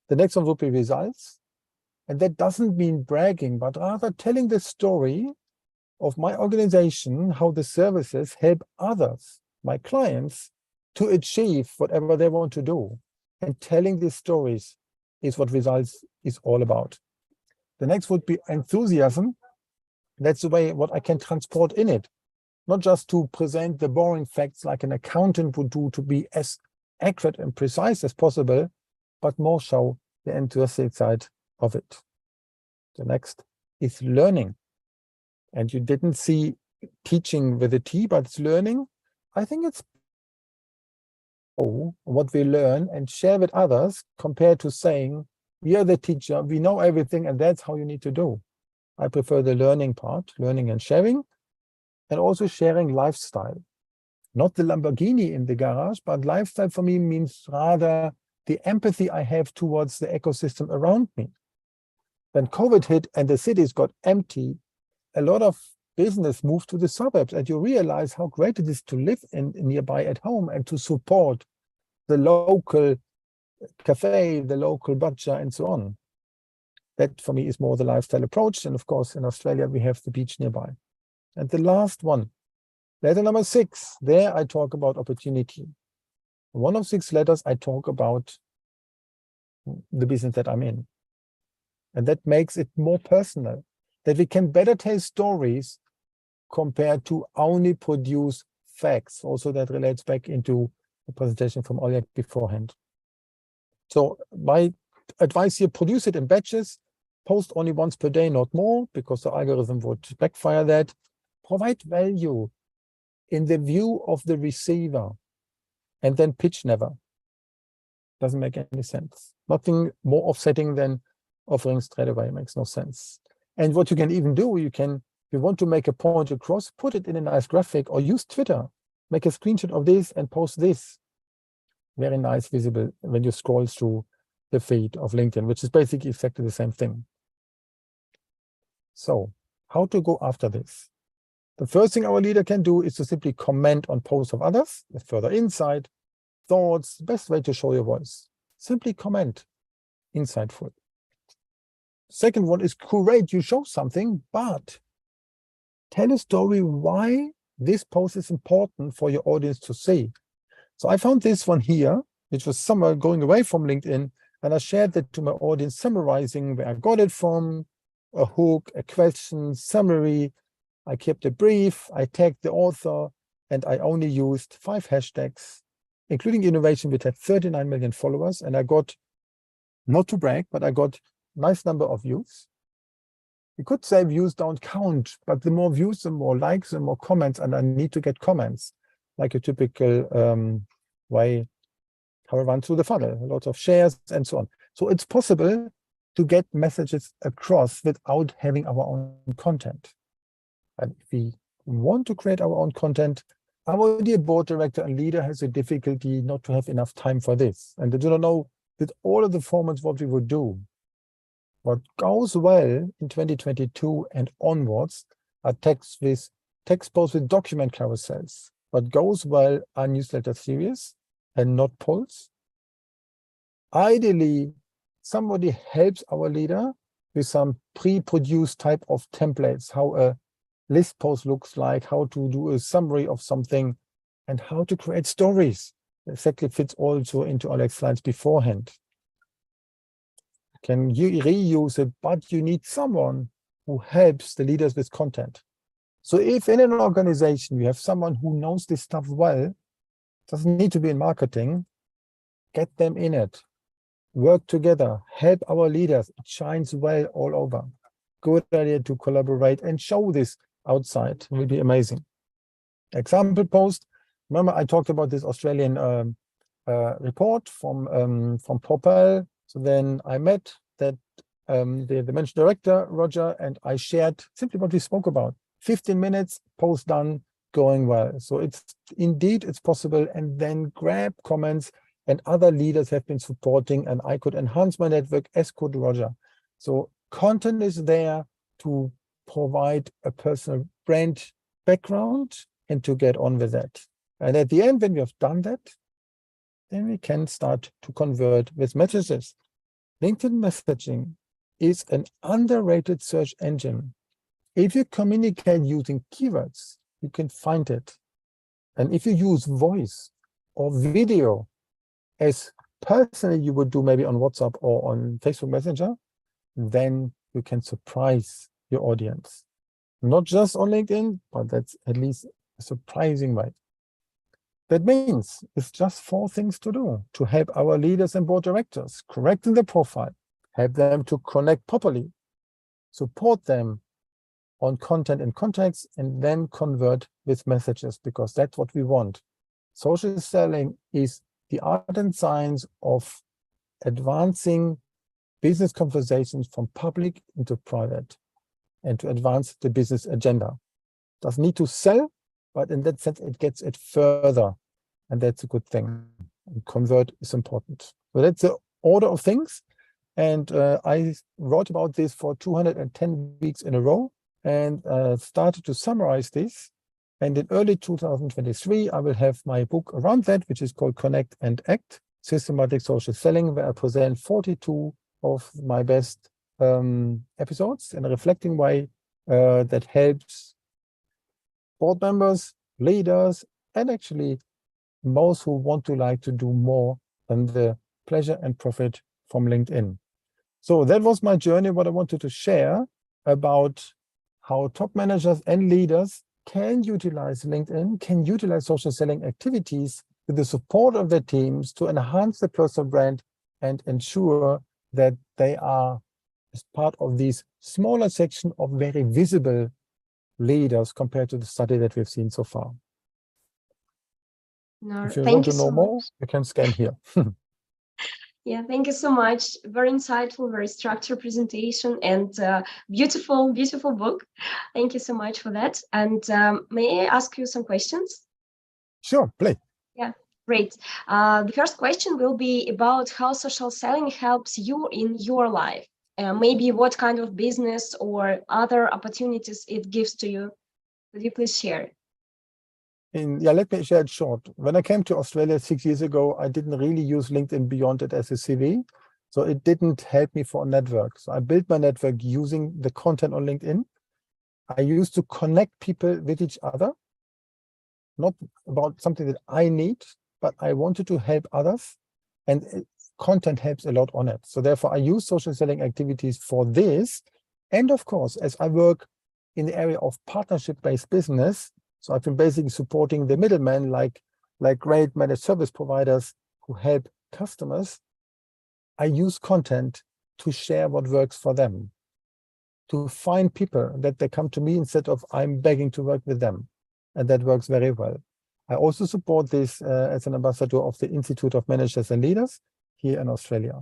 The next one would be results. And that doesn't mean bragging, but rather telling the story of my organization, how the services help others, my clients, to achieve whatever they want to do. And telling these stories is what results is all about. The next would be enthusiasm. That's the way what I can transport in it. Not just to present the boring facts like an accountant would do to be as accurate and precise as possible, but more show the enthusiastic side of it. The next is learning. And you didn't see teaching with a T, but it's learning. I think it's what we learn and share with others compared to saying, we are the teacher, we know everything, and that's how you need to do. I prefer the learning part, learning and sharing, and also sharing lifestyle. Not the Lamborghini in the garage, but lifestyle for me means rather the empathy I have towards the ecosystem around me. When COVID hit and the cities got empty, a lot of business moved to the suburbs, and you realize how great it is to live in nearby at home and to support the local cafe, the local butcher, and so on. That for me is more the lifestyle approach. And of course, in Australia, we have the beach nearby. And the last one, letter number 6, there I talk about opportunity. One of 6 letters, I talk about the business that I'm in. And that makes it more personal, that we can better tell stories compared to only produce facts. Also, that relates back into the presentation from Oleg beforehand. So my advice here, produce it in batches, post only once per day, not more, because the algorithm would backfire that. Provide value in the view of the receiver, and then pitch never. Doesn't make any sense. Nothing more offsetting than offering straight away, makes no sense. And what you can even do, if you want to make a point across, put it in a nice graphic or use Twitter. Make a screenshot of this and post this. Very nice, visible when you scroll through the feed of LinkedIn, which is basically exactly the same thing. So how to go after this? The first thing our leader can do is to simply comment on posts of others with further insight, thoughts, best way to show your voice. Simply comment, insightful. Second one is great, you show something, but tell a story why this post is important for your audience to see. So I found this one here, which was somewhere going away from LinkedIn, and I shared that to my audience, summarizing where I got it from, a hook, a question, summary. I kept it brief, I tagged the author, and I only used 5 hashtags, including innovation, which had 39 million followers. And I got, not to brag, but I got a nice number of views. You could say views don't count, but the more views, the more likes, the more comments, and I need to get comments, like a typical way how I run through the funnel, lots of shares and so on. So it's possible to get messages across without having our own content. And if we want to create our own content, our dear board director and leader has a difficulty not to have enough time for this. And they do not know with all of the formats what we would do. What goes well in 2022 and onwards are text posts with document carousels. What goes well are newsletter series and not polls. Ideally, somebody helps our leader with some pre-produced type of templates, how a list post looks like, how to do a summary of something, and how to create stories. Exactly fits also into Oleg's slides beforehand. Can you reuse it, but you need someone who helps the leaders with content. So if in an organization you have someone who knows this stuff well, doesn't need to be in marketing, get them in it. Work together, help our leaders. It shines well all over. Good idea to collaborate and show this outside. It will be amazing. Example post. Remember, I talked about this Australian report from Propel. So then I met that the managing director, Roger, and I shared simply what we spoke about. 15 minutes, post done, going well. So it's possible, and then grab comments, and other leaders have been supporting, and I could enhance my network, as could Roger. So content is there to provide a personal brand background and to get on with that. And at the end, when we have done that, then we can start to convert with messages. LinkedIn messaging is an underrated search engine. If you communicate using keywords, you can find it. And if you use voice or video, as personally you would do maybe on WhatsApp or on Facebook Messenger, then you can surprise your audience. Not just on LinkedIn, but that's at least a surprising way. That means it's just 4 things to do to help our leaders and board directors correcting the profile, help them to connect properly, support them on content and contacts, and then convert with messages, because that's what we want. Social selling is the art and science of advancing business conversations from public into private, and to advance the business agenda. Doesn't need to sell, but in that sense, it gets it further. And that's a good thing. And convert is important. So that's the order of things. And I wrote about this for 210 weeks in a row, and started to summarize this. And in early 2023, I will have my book around that, which is called Connect and Act, Systematic Social Selling, where I present 42 of my best episodes in a reflecting way that helps board members, leaders, and actually most who want to like to do more than the pleasure and profit from LinkedIn. So that was my journey, what I wanted to share about how top managers and leaders can utilize LinkedIn, can utilize social selling activities with the support of their teams to enhance their personal brand and ensure that they are as part of this smaller section of very visible leaders compared to the study that we've seen so far. No, If you thank want you to know so more, much. you can scan here. Yeah, thank you so much. Very insightful, very structured presentation, and beautiful, beautiful book. Thank you so much for that. And may I ask you some questions? Sure, play. Yeah, great. The first question will be about how social selling helps you in your life. Maybe what kind of business or other opportunities it gives to you. Could you please share? Let me share it short. When I came to Australia 6 years ago, I didn't really use LinkedIn beyond it as a CV. So it didn't help me for a network. So I built my network using the content on LinkedIn. I used to connect people with each other, not about something that I need, but I wanted to help others. And content helps a lot on it. So therefore, I use social selling activities for this. And of course, as I work in the area of partnership-based business, so I've been basically supporting the middlemen, like great managed service providers who help customers. I use content to share what works for them, to find people that they come to me instead of I'm begging to work with them. And that works very well. I also support this as an ambassador of the Institute of Managers and Leaders here in Australia.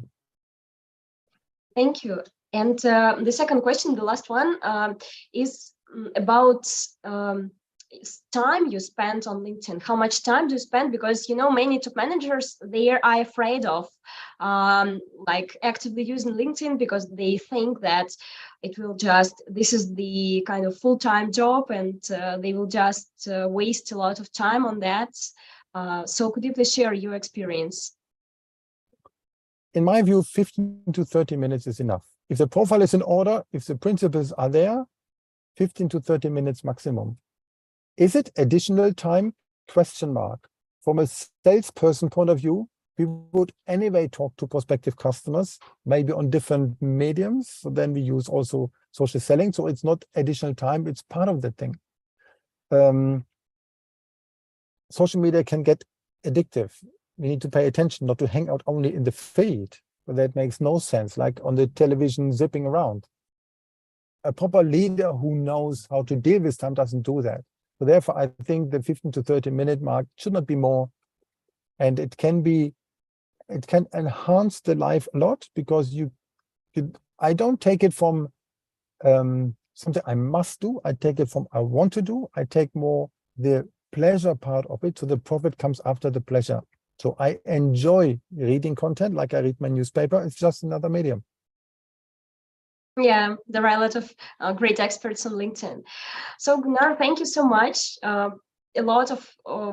Thank you. And the second question, the last one, is about time you spend on LinkedIn. How much time do you spend? Because, you know, many top managers, they are afraid of like actively using LinkedIn because they think that it will just, this is the kind of full-time job, and they will just waste a lot of time on that. So could you please share your experience? In my view, 15 to 30 minutes is enough. If the profile is in order, if the principles are there, 15 to 30 minutes maximum. Is it additional time? Question mark. From a salesperson point of view, we would anyway talk to prospective customers, maybe on different mediums. So then we use also social selling. So it's not additional time, it's part of the thing. Social media can get addictive. We need to pay attention not to hang out only in the feed, but that makes no sense, like on the television zipping around. A proper leader who knows how to deal with time doesn't do that. So therefore, I think the 15 to 30 minute mark should not be more. And it can enhance the life a lot, because I don't take it from something I must do. I take it from I want to do. I take more the pleasure part of it. So the profit comes after the pleasure. So I enjoy reading content like I read my newspaper. It's just another medium. Yeah, there are a lot of great experts on LinkedIn. So Gunnar, thank you so much. A lot of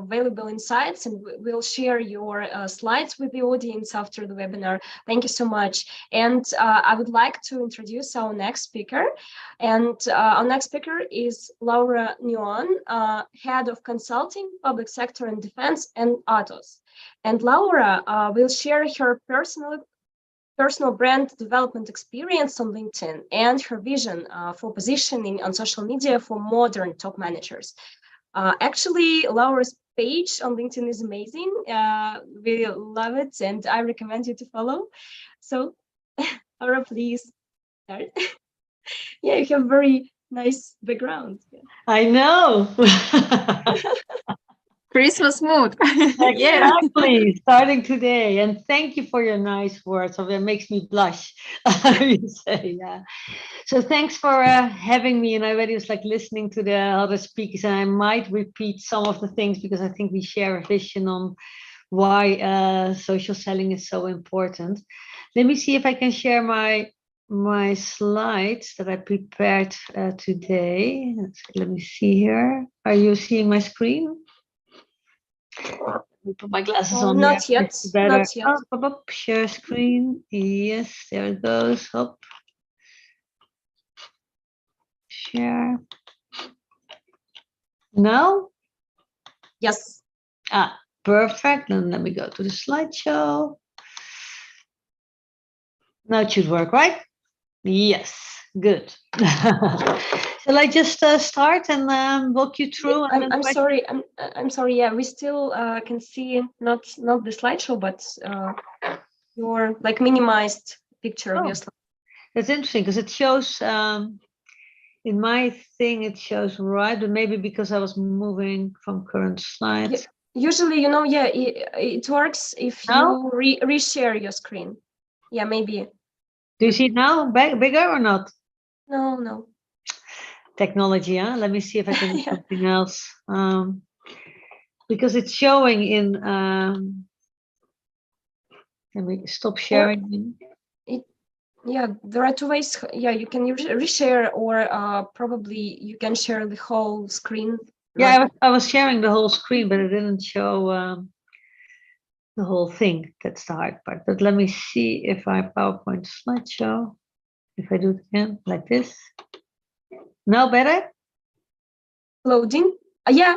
valuable insights, and we'll share your slides with the audience after the webinar. Thank you so much. And I would like to introduce our next speaker. And our next speaker is Laura Nguyen, Head of Consulting, Public Sector and Defense, and Atos. And Laura will share her personal brand development experience on LinkedIn and her vision for positioning on social media for modern top managers. Actually, Laura's page on LinkedIn is amazing. We love it, and I recommend you to follow. So, Laura, please start. Yeah, you have very nice background. I know. Christmas mood. Yeah. Exactly. Starting today. And thank you for your nice words. So that makes me blush. You say, yeah. So thanks for having me. And I already was like listening to the other speakers, and I might repeat some of the things because I think we share a vision on why social selling is so important. Let me see if I can share my slides that I prepared today. Let me see here. Are you seeing my screen? Let me put my glasses on. Not yet. Not yet. Up, share screen. Yes, there it goes. Up. Share. Now? Yes. Perfect. Then let me go to the slideshow. Now it should work, right? Yes, good. Shall I just start and walk you through? I'm sorry. I'm sorry. Yeah, we still can see not the slideshow, but your like minimized picture of your slide. That's interesting because it shows in my thing. It shows right, but maybe because I was moving from current slides. Usually, you know, yeah, it works if you reshare your screen. Yeah, maybe. Do you see it now bigger or not? No. Technology, huh? Let me see if I can do something else. Because it's showing in. Let me stop sharing. Yeah, there are two ways. Yeah, you can reshare, or probably you can share the whole screen. Yeah, I was sharing the whole screen, but it didn't show the whole thing. That's the hard part. But let me see if I PowerPoint slideshow. If I do it again like this. Now better? Loading. Yeah.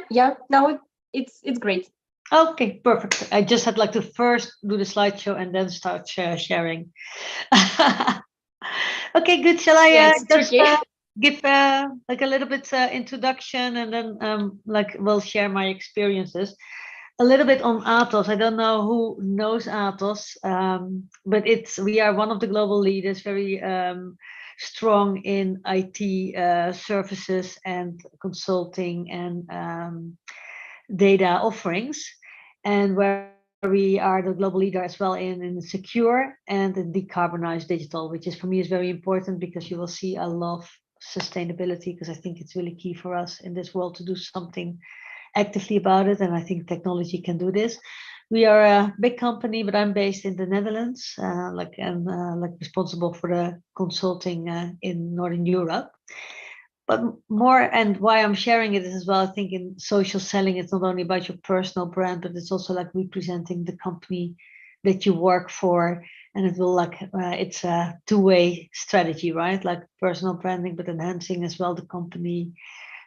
Now it's great. Okay, perfect. I just had like to first do the slideshow and then start sharing. Okay, good. Shall I just give like a little bit introduction, and then like we'll share my experiences a little bit on Atos. I don't know who knows Atos, but we are one of the global leaders, very strong in IT services and consulting and data offerings, and where we are the global leader as well in secure and in decarbonized digital, which is for me is very important because you will see I love sustainability because I think it's really key for us in this world to do something actively about it, and I think technology can do this. We are a big company, but I'm based in the Netherlands, like responsible for the consulting in Northern Europe. But more, and why I'm sharing it is as well, I think in social selling, it's not only about your personal brand, but it's also like representing the company that you work for. And it will it's a two-way strategy, right? Like personal branding, but enhancing as well the company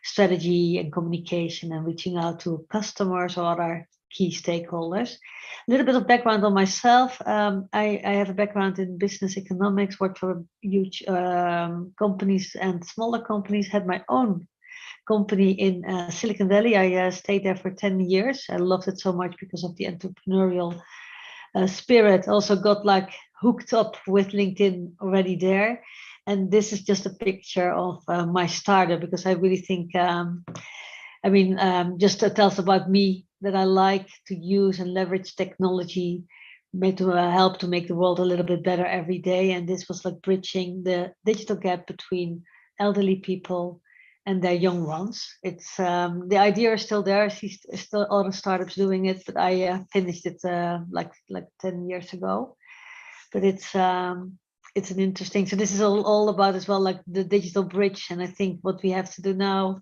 strategy and communication and reaching out to customers or other key stakeholders. A little bit of background on myself. I have a background in business economics, worked for huge companies and smaller companies, had my own company in Silicon Valley. I stayed there for 10 years. I loved it so much because of the entrepreneurial spirit. Also got like hooked up with LinkedIn already there. And this is just a picture of my startup because I really think, just tells about me that I like to use and leverage technology to help to make the world a little bit better every day. And this was like bridging the digital gap between elderly people and their young ones. It's the idea is still there. I see still other startups doing it, but I finished it like 10 years ago. But it's an interesting. So this is all about as well, like the digital bridge. And I think what we have to do now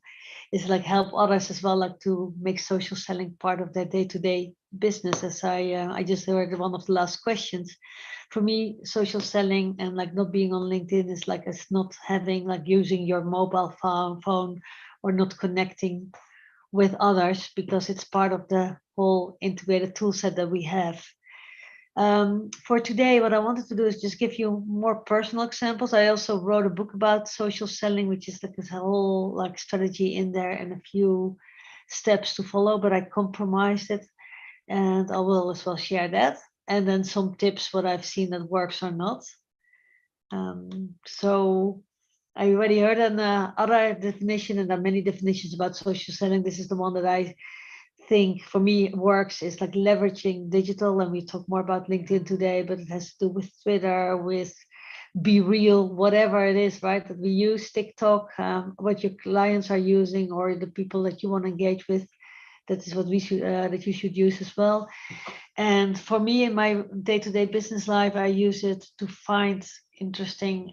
is like help others as well, like to make social selling part of their day-to-day business. As I just heard one of the last questions. For me, social selling and like not being on LinkedIn is like it's not having like using your mobile phone or not connecting with others, because it's part of the whole integrated tool set that we have. For today, what I wanted to do is just give you more personal examples. I also wrote a book about social selling, which is like this whole like strategy in there and a few steps to follow, but I compromised it, and I will as well share that. And then some tips, what I've seen that works or not. So I already heard an other definition, and there are many definitions about social selling. This is the one that I think for me works, is like leveraging digital, and we talk more about LinkedIn today, but it has to do with Twitter, with Be Real, whatever it is, right? That we use TikTok, what your clients are using, or the people that you want to engage with. That is what we should that you should use as well. And for me, in my day-to-day business life, I use it to find interesting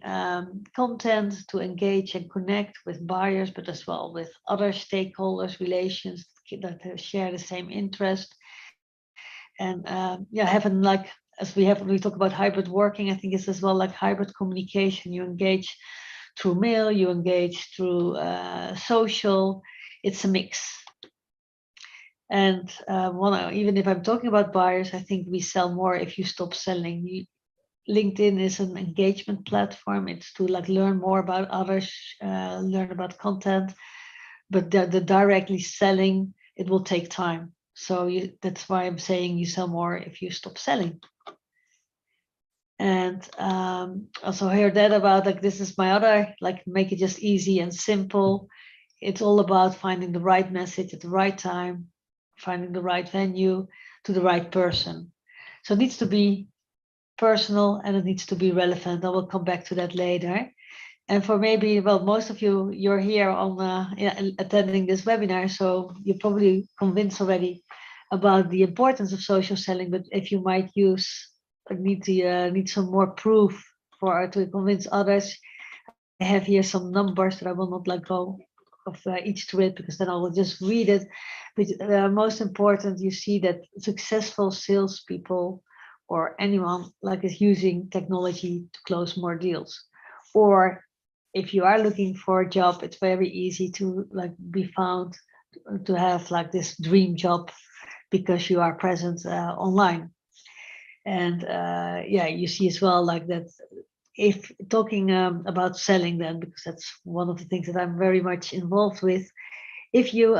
content, to engage and connect with buyers, but as well with other stakeholders, relations that share the same interest. And having like, as we talk about hybrid working, I think it's as well like hybrid communication. You engage through mail, you engage through social. It's a mix. And even if I'm talking about buyers, I think we sell more if you stop selling. LinkedIn is an engagement platform. It's to like learn more about others, learn about content, but the directly selling, it will take time. So that's why I'm saying you sell more if you stop selling. And also hear that about like, this is my other, like make it just easy and simple. It's all about finding the right message at the right time, finding the right venue to the right person. So it needs to be personal and it needs to be relevant. I will come back to that later. And for maybe, well, most of you, you're here on attending this webinar, so you're probably convinced already about the importance of social selling. But if you might need some more proof to convince others, I have here some numbers that I will not let go of each to it, because then I will just read it. But most important, you see that successful salespeople or anyone like is using technology to close more deals. Or if you are looking for a job, it's very easy to like be found to have like this dream job because you are present online. And you see as well like that. If talking about selling, then, because that's one of the things that I'm very much involved with, if you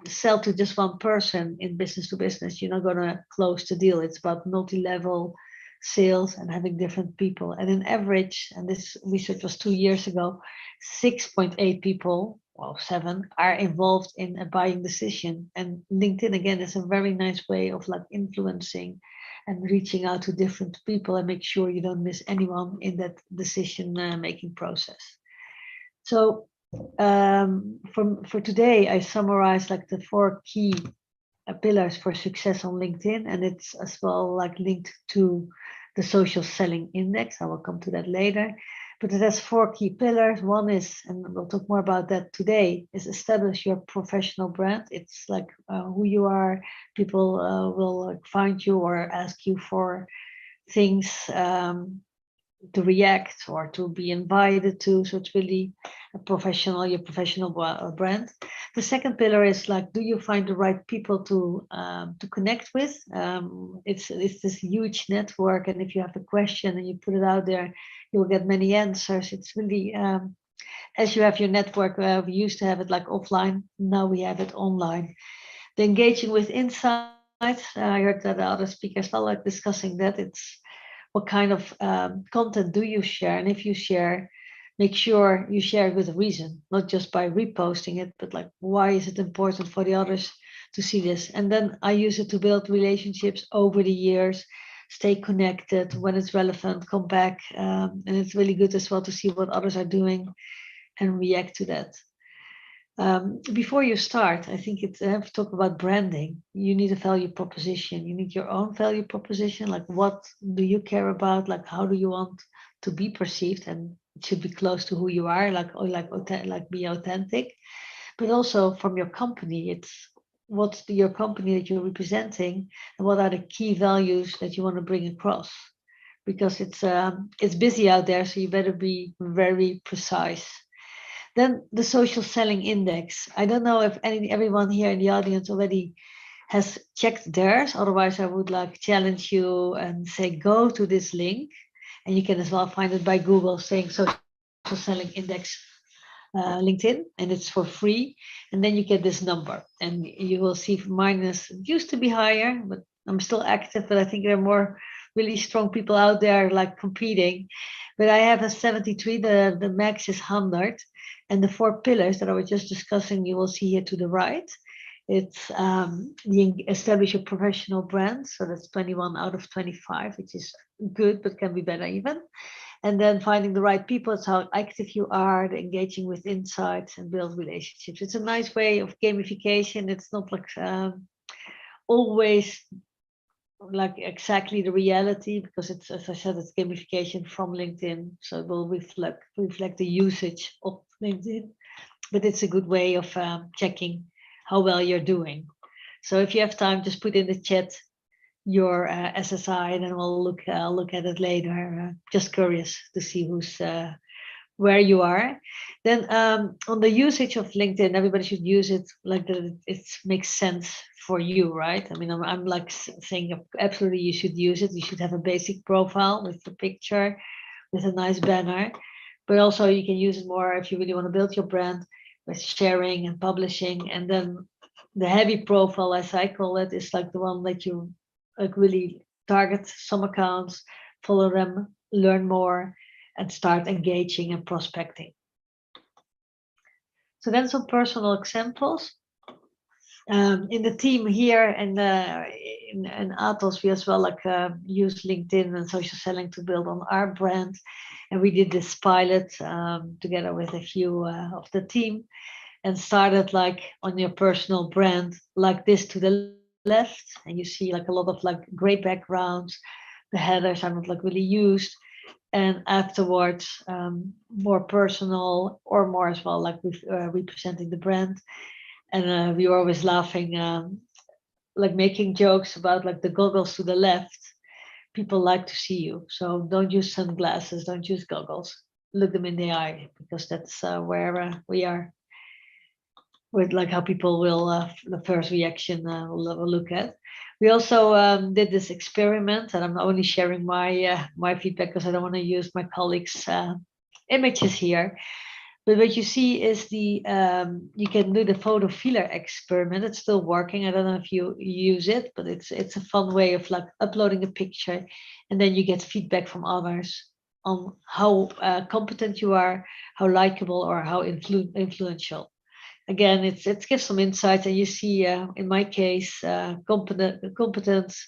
sell to just one person in business to business, you're not going to close the deal. It's about multi-level sales and having different people. And in average, and this research was 2 years ago, 6.8 people, well, 7 are involved in a buying decision. And LinkedIn, again, is a very nice way of like influencing and reaching out to different people and make sure you don't miss anyone in that decision making process. So for today, I summarize like the 4 key pillars for success on LinkedIn, and it's as well like linked to the social selling index. I will come to that later, but it has 4 key pillars. One is, and we'll talk more about that today, is establish your professional brand. It's like who you are. People will find you or ask you for things to react or to be invited to. So it's really your professional brand. The second pillar is like, do you find the right people to connect with? It's this huge network, and if you have a question and you put it out there, you will get many answers. It's really as you have your network. We used to have it like offline. Now we have it online. The engaging with insights. I heard that the other speakers felt like discussing that. It's what kind of content do you share? And if you share, make sure you share it with a reason, not just by reposting it, but like, why is it important for the others to see this? And then I use it to build relationships over the years, stay connected when it's relevant, come back. And it's really good as well to see what others are doing and react to that. Before you start, I think it's talk about branding. You need a value proposition. You need your own value proposition. Like, what do you care about? Like, how do you want to be perceived? And it should be close to who you are. Like be authentic. But also from your company, it's what's your company that you're representing, and what are the key values that you want to bring across? Because it's busy out there, so you better be very precise. Then the social selling index. I don't know if everyone here in the audience already has checked theirs. Otherwise, I would like challenge you and say, go to this link, and you can as well find it by Google, saying social selling index LinkedIn, and it's for free. And then you get this number, and you will see mine used to be higher, but I'm still active, but I think there are more really strong people out there like competing. But I have a 73, the max is 100. And the 4 pillars that I was just discussing, you will see here to the right. It's establish a professional brand. So that's 21 out of 25, which is good, but can be better even. And then finding the right people, it's how active you are, the engaging with insights, and build relationships. It's a nice way of gamification. It's not like always like exactly the reality, because it's, as I said, it's gamification from LinkedIn, so it will reflect the usage of LinkedIn, but it's a good way of checking how well you're doing. So if you have time, just put in the chat your SSI, and then we'll look at it later. Just curious to see who's where you are. Then on the usage of LinkedIn, everybody should use it like that. It makes sense for you, right? I mean, I'm like saying absolutely you should use it. You should have a basic profile with the picture, with a nice banner, but also you can use it more if you really want to build your brand with sharing and publishing. And then the heavy profile, as I call it, is like the one that you like really target some accounts, follow them, learn more, and start engaging and prospecting. So then some personal examples. In the team here and in Atos, we as well use LinkedIn and social selling to build on our brand. And we did this pilot together with a few of the team, and started like on your personal brand like this to the left. And you see like a lot of like gray backgrounds. The headers are not like really used. And afterwards, more personal or more as well, like with representing the brand. And we were always laughing, like making jokes about like the goggles to the left. People like to see you, so don't use sunglasses, don't use goggles. Look them in the eye, because that's where we are. With like how people will the first reaction will look at. We also did this experiment, and I'm only sharing my my feedback because I don't want to use my colleagues' images here. But what you see is the you can do the photo filler experiment. It's still working. I don't know if you use it, but it's a fun way of like uploading a picture, and then you get feedback from others on how competent you are, how likable, or how influential. Again, it gives some insights, and you see in my case, competence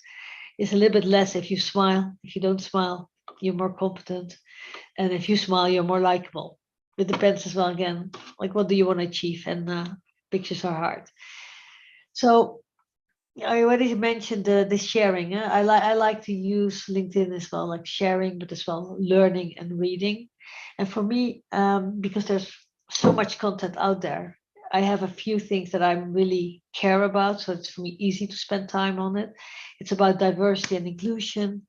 is a little bit less if you smile. If you don't smile, you're more competent, and if you smile, you're more likable. It depends as well, again, like what do you want to achieve, and pictures are hard. So I already mentioned the sharing. I like to use LinkedIn as well, like sharing, but as well learning and reading. And for me, because there's so much content out there, I have a few things that I really care about, so it's for me easy to spend time on it. It's about diversity and inclusion.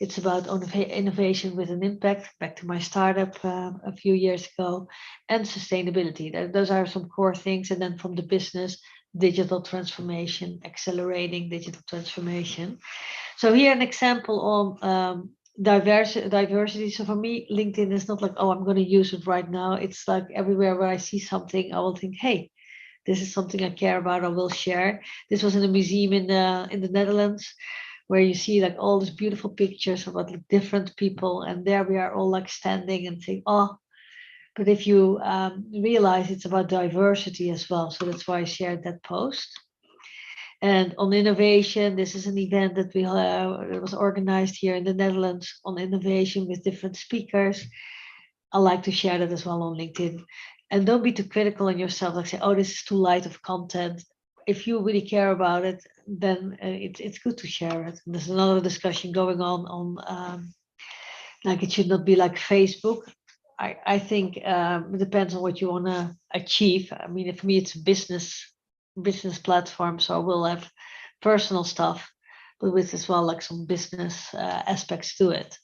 It's about innovation with an impact, back to my startup a few years ago, and sustainability. Those are some core things. And then from the business, digital transformation, accelerating digital transformation. So here an example on diversity. So for me, LinkedIn is not like, oh, I'm going to use it right now. It's like everywhere where I see something, I will think, hey, this is something I care about, I will share. This was in a museum in the Netherlands, where you see like all these beautiful pictures about like different people, and there we are all like standing and saying, oh, but if you realize it's about diversity as well. So that's why I shared that post. And on innovation, this is an event that it was organized here in the Netherlands on innovation with different speakers. I like to share that as well on LinkedIn. And don't be too critical on yourself, like say, oh, this is too light of content. If you really care about it, then it's good to share it. And there's another discussion going on like it should not be like Facebook. I think it depends on what you want to achieve. I mean, for me, it's a business platform, so I will have personal stuff, but with as well like some business aspects to it.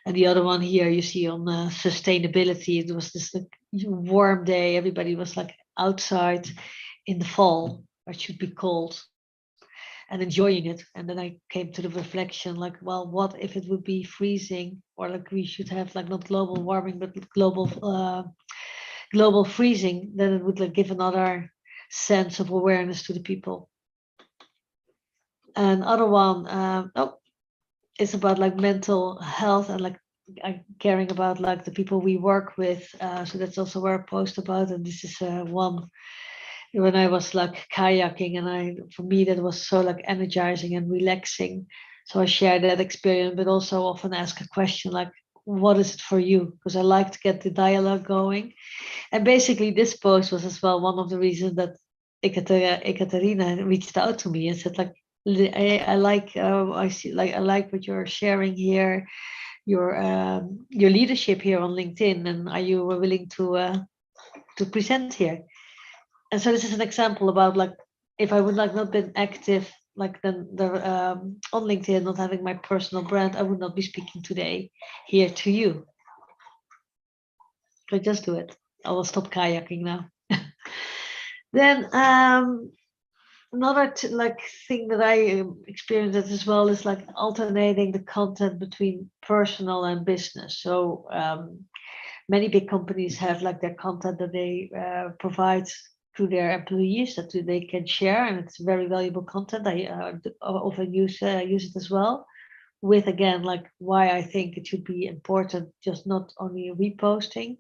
And the other one here you see on sustainability, it was this like, warm day. Everybody was like outside in the fall, or it should be cold, and enjoying it. And then I came to the reflection like, well, what if it would be freezing, or like we should have like not global warming, but global freezing, then it would like give another sense of awareness to the people. And other one, it's about like mental health and like caring about like the people we work with. So that's also where I post about. And this is one when I was like kayaking, and for me that was so like energizing and relaxing. So I share that experience, but also often ask a question like, what is it for you? Because I like to get the dialogue going. And basically this post was as well one of the reasons that Ekaterina reached out to me and said like, I like what you're sharing here, your leadership here on LinkedIn, and are you willing to present here? And so this is an example about like, if I would like not been active like then on LinkedIn, not having my personal brand, I would not be speaking today here to you. So just do it. I will stop kayaking now. Then another like thing that I experienced as well is like alternating the content between personal and business. So many big companies have like their content that they provide to their employees that they can share, and it's very valuable content. I often use it as well, with again like why I think it should be important, just not only reposting.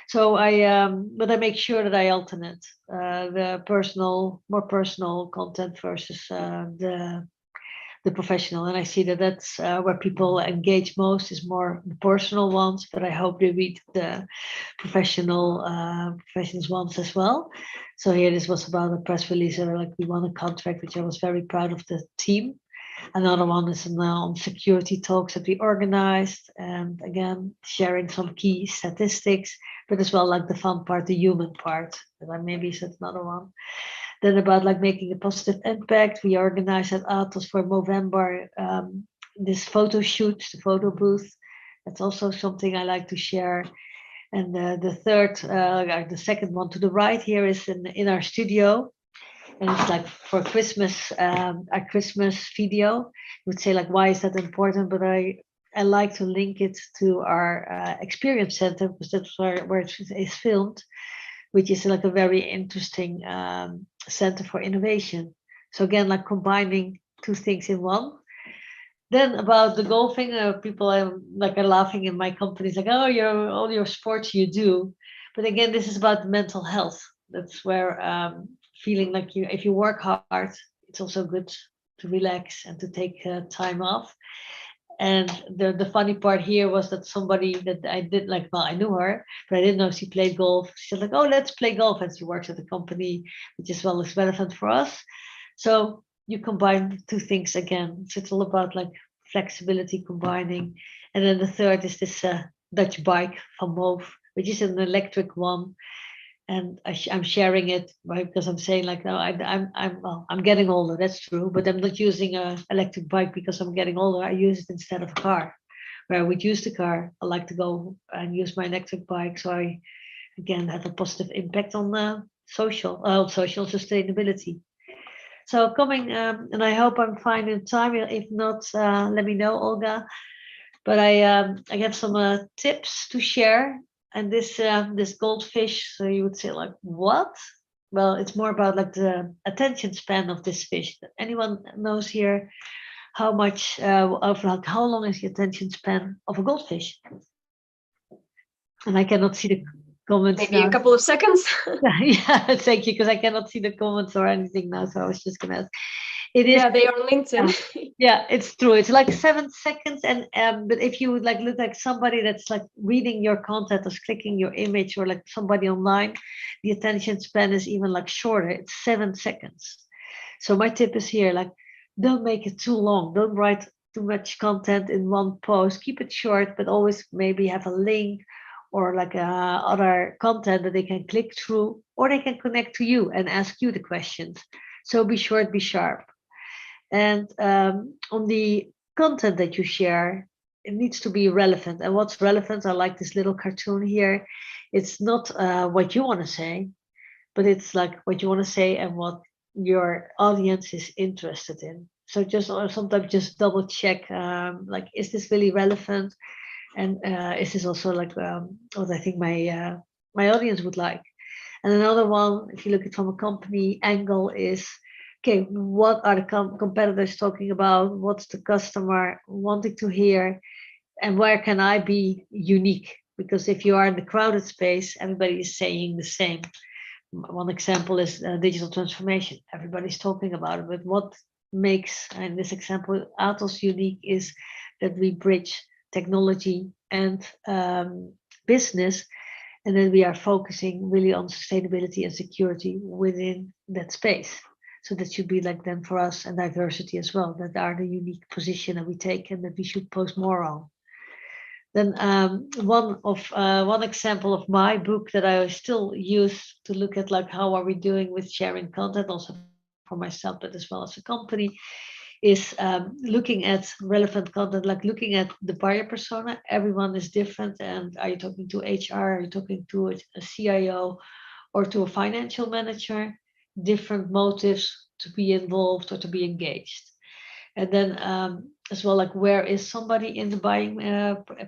So but I make sure that I alternate the more personal content versus the professional. And I see that that's where people engage most, is more the personal ones, but I hope they read the professionals ones as well. So here this was about a press release, or like we won a contract, which I was very proud of the team. Another one is on security talks that we organized, and again sharing some key statistics, but as well like the fun part, the human part. And then maybe said another one. Then about like making a positive impact, we organized at Atos for November this photo shoot, the photo booth. That's also something I like to share. And the second one to the right here is in our studio. And it's like for Christmas, a Christmas video. You would say like, why is that important? But I like to link it to our experience center, because that's where it is filmed, which is like a very interesting center for innovation. So again, like combining two things in one. Then about the golfing, people are laughing in my companies like, oh, all your sports you do. But again, this is about mental health. That's where feeling like if you work hard, it's also good to relax and to take time off. And the funny part here was that somebody that I did like, well, I knew her, but I didn't know she played golf. She said like, oh, let's play golf. And she works at a company which is well as relevant for us. So you combine two things again. So it's all about like flexibility, combining. And then the third is this Dutch bike from Move, which is an electric one. And I'm sharing it, right, because I'm saying like, no, I'm getting older. That's true, but I'm not using an electric bike because I'm getting older. I use it instead of a car. Where I would use the car, I like to go and use my electric bike. So I, again, have a positive impact on social sustainability. So coming, and I hope I'm fine in time. If not, let me know, Olga. But I have some tips to share. And this goldfish, so you would say like, what? Well, it's more about like the attention span of this fish. Anyone knows here how much of like how long is the attention span of a goldfish? And I cannot see the comments. Maybe now. A couple of seconds. Yeah, thank you, because I cannot see the comments or anything now. So I was just gonna ask. It is. Yeah, they are on LinkedIn. Yeah, it's true. It's like 7 seconds, and but if you would like look like somebody that's like reading your content or clicking your image or like somebody online, the attention span is even like shorter. It's 7 seconds. So my tip is here, like, don't make it too long. Don't write too much content in one post. Keep it short, but always maybe have a link or like other content that they can click through, or they can connect to you and ask you the questions. So be short, be sharp. And on the content that you share, it needs to be relevant. And what's relevant, I like this little cartoon here. It's not what you want to say, but it's like what you want to say and what your audience is interested in. So just sometimes just double check, like, is this really relevant? And is this also like what I think my audience would like? And another one, if you look at from a company angle, is okay, what are the competitors talking about? What's the customer wanting to hear? And where can I be unique? Because if you are in the crowded space, everybody is saying the same. One example is digital transformation. Everybody's talking about it, but what makes, in this example, Atos unique is that we bridge technology and business, and then we are focusing really on sustainability and security within that space. So that should be like then for us, and diversity as well, that are the unique position that we take and that we should post more on. Then one example of my book that I still use to look at like how are we doing with sharing content, also for myself, but as well as a company, is looking at relevant content, like looking at the buyer persona. Everyone is different. And are you talking to HR? Are you talking to a CIO or to a financial manager? Different motives to be involved or to be engaged. And then as well, like where is somebody in the buying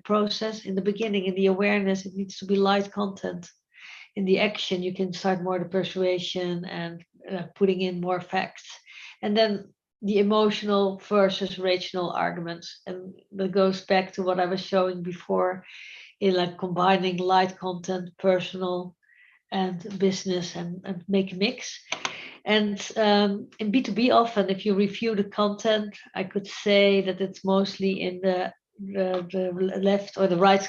process? In the beginning, in the awareness, it needs to be light content. In the action, you can start more the persuasion and putting in more facts. And then the emotional versus rational arguments. And that goes back to what I was showing before in like combining light content, personal and business, and make a mix. And in B2B, often, if you review the content, I could say that it's mostly in the left or the right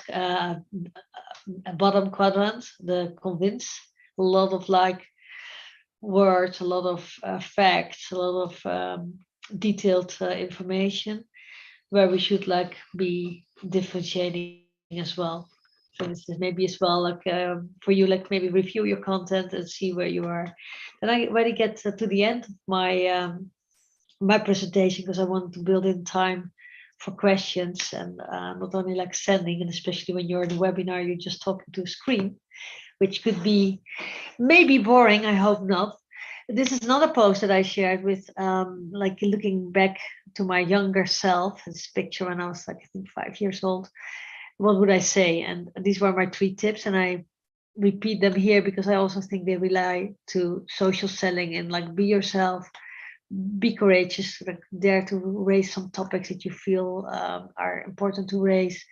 bottom quadrant, the convince. A lot of like words, a lot of facts, a lot of detailed information, where we should like be differentiating as well. So this is maybe as well like for you, like maybe review your content and see where you are. And I already get to the end of my my presentation, because I want to build in time for questions, and not only like sending, and especially when you're in a webinar, you're just talking to a screen, which could be maybe boring. I hope not. This is another post that I shared with like looking back to my younger self. This picture when I was like, I think 5 years old. What would I say? And these were my 3 tips, and I repeat them here because I also think they rely to social selling, and like be yourself, be courageous, like dare to raise some topics that you feel are important to raise,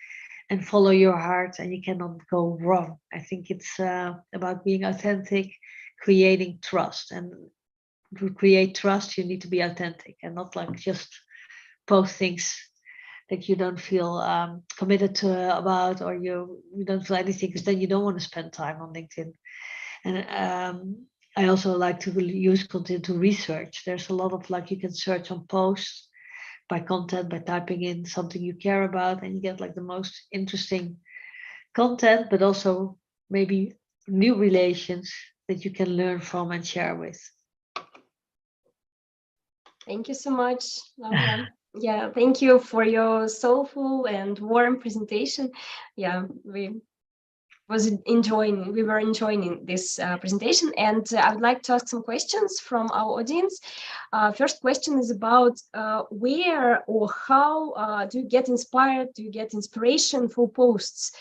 and follow your heart, and you cannot go wrong. I think it's about being authentic, creating trust, and to create trust, you need to be authentic and not like just post things that you don't feel committed to about, or you don't feel anything, because then you don't want to spend time on LinkedIn. And I also like to use content to research. There's a lot of like, you can search on posts by content, by typing in something you care about, and you get like the most interesting content, but also maybe new relations that you can learn from and share with. Thank you so much, Laura. Yeah, thank you for your soulful and warm presentation. Yeah, we were enjoying this presentation, and I would like to ask some questions from our audience. First question is about where or how do you get inspired? Do you get inspiration for posts?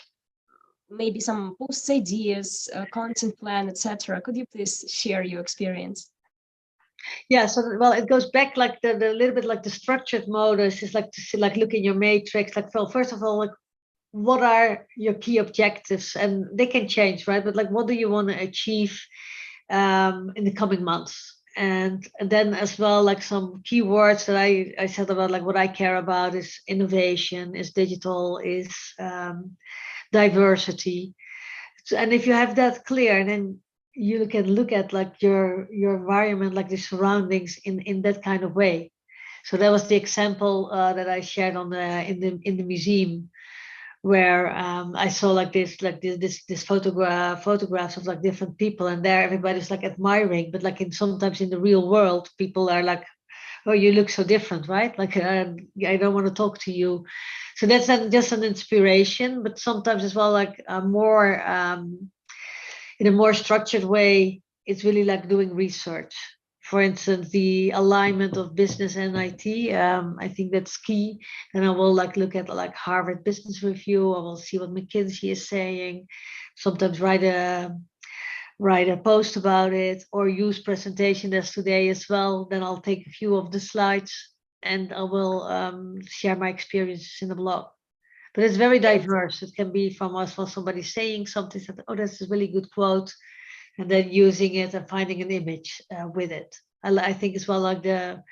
Maybe some post ideas, content plan, etc. Could you please share your experience? Yeah, so well, it goes back like the little bit like the structured modus is like to see, like look in your matrix, like, well, first of all, like what are your key objectives, and they can change, right? But like, what do you want to achieve in the coming months? and then as well, like some keywords that I said about, like what I care about is innovation, is digital, is diversity. So, and if you have that clear, then you can look at like your environment, like the surroundings in that kind of way. So that was the example that I shared on the in the museum, where I saw like this photographs of like different people, and there everybody's like admiring, but like sometimes in the real world, people are like, oh, you look so different, right? Like I don't want to talk to you. So that's just an inspiration, but sometimes as well, like more in a more structured way, it's really like doing research. For instance, the alignment of business and IT, I think that's key. And I will like look at like Harvard Business Review. I will see what McKinsey is saying. Sometimes write a post about it, or use presentation as today as well. Then I'll take a few of the slides and I will share my experiences in the blog. But it's very diverse. It can be from somebody saying something, that, oh, that's a really good quote, and then using it and finding an image with it. I think as well, like on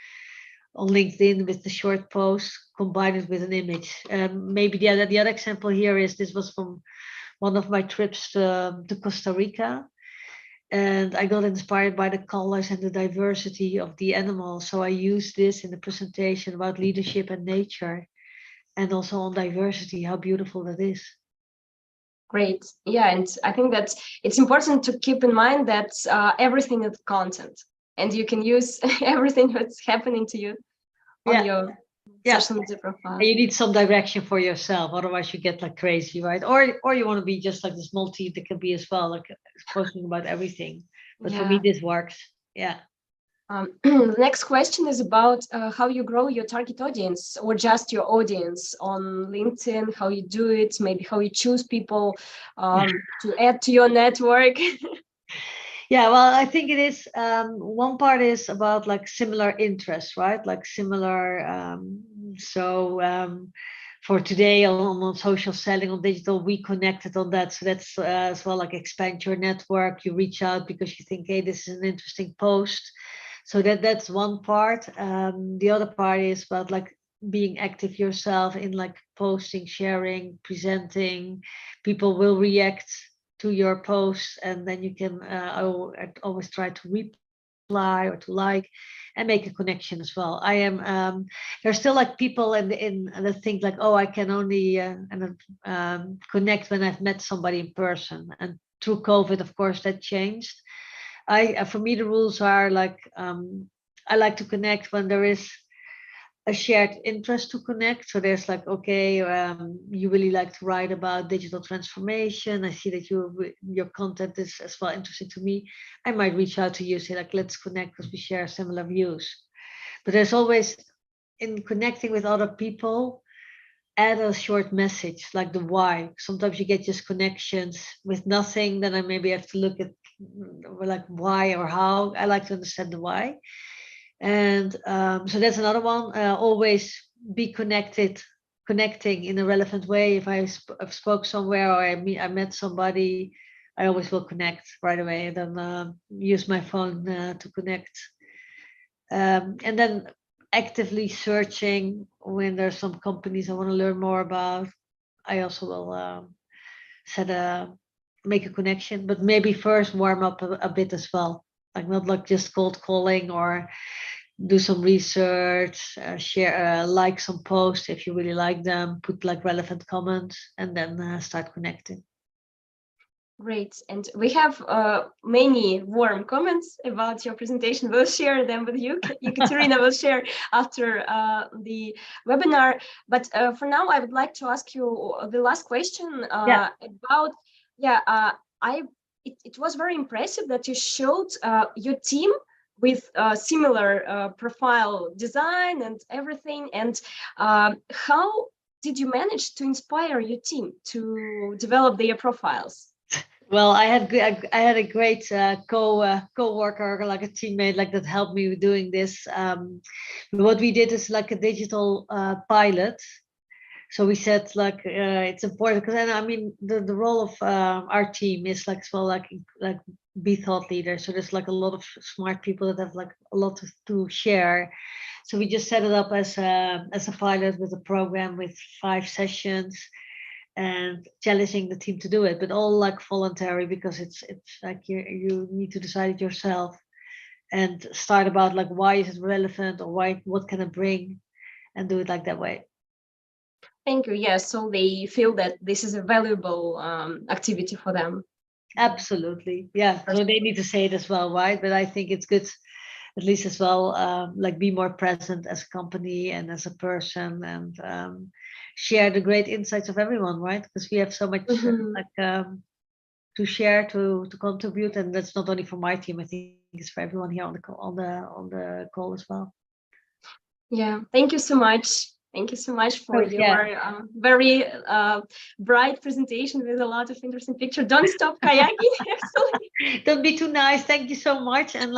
LinkedIn with the short post, combine it with an image. Maybe the other example here is, this was from one of my trips to Costa Rica. And I got inspired by the colors and the diversity of the animals. So I used this in the presentation about leadership and nature, and also on diversity, how beautiful that is. Great. Yeah, and I think that it's important to keep in mind that everything is content, and you can use everything that's happening to you on your social media profile. And you need some direction for yourself, otherwise you get like crazy, right? Or you want to be just like this multi that can be as well, like posting about everything. But for me, this works. Yeah. The next question is about how you grow your target audience, or just your audience on LinkedIn, how you do it, maybe how you choose people to add to your network. Yeah, well, I think it is, one part is about like similar interests, right? Like similar, for today on social selling, on digital, we connected on that. So that's as well, like expand your network. You reach out because you think, hey, this is an interesting post. So that's one part. The other part is about like being active yourself in like posting, sharing, presenting. People will react to your posts, and then you can I always try to reply or to like and make a connection as well. I am there's still like people in the think like, oh, I can only connect when I've met somebody in person. And through COVID, of course, that changed. For me, the rules are like, I like to connect when there is a shared interest to connect. So there's like, okay, you really like to write about digital transformation. I see that your content is as well interesting to me. I might reach out to you, say like, let's connect because we share similar views. But there's always, in connecting with other people, add a short message, like the why. Sometimes you get just connections with nothing. Then I maybe have to look at like why or how. I like to understand the why. And so that's another one. Always be connecting in a relevant way. If I've spoke somewhere or I met somebody, I always will connect right away, and then use my phone to connect. And then actively searching when there's some companies I want to learn more about. I also will make a connection, but maybe first warm up a bit as well. Like not like just cold calling, or do some research, share, like some posts if you really like them, put like relevant comments, and then start connecting. Great. And we have many warm comments about your presentation. We'll share them with you. Ekaterina will share after the webinar. But for now, I would like to ask you the last question about, it was very impressive that you showed your team with similar profile design and everything. And how did you manage to inspire your team to develop their profiles? Well, I had a great co-worker, like a teammate, like that helped me with doing this. What we did is like a digital pilot. So we said like it's important because then I mean the role of our team is like as well like be thought leaders. So there's like a lot of smart people that have like a lot to share. So we just set it up as a pilot with a program with 5 sessions and challenging the team to do it, but all like voluntary because it's like you need to decide it yourself and start about like why is it relevant or what can it bring and do it like that way. Thank you. Yes, so they feel that this is a valuable activity for them. Absolutely, yeah. So they need to say it as well, right? But I think it's good, at least as well, like be more present as a company and as a person, and share the great insights of everyone, right? Because we have so much to share, to contribute, and that's not only for my team. I think it's for everyone here on the call as well. Yeah, thank you so much. Thank you so much for your very bright presentation with a lot of interesting pictures. Don't stop kayaking. Actually, don't be too nice. Thank you so much, and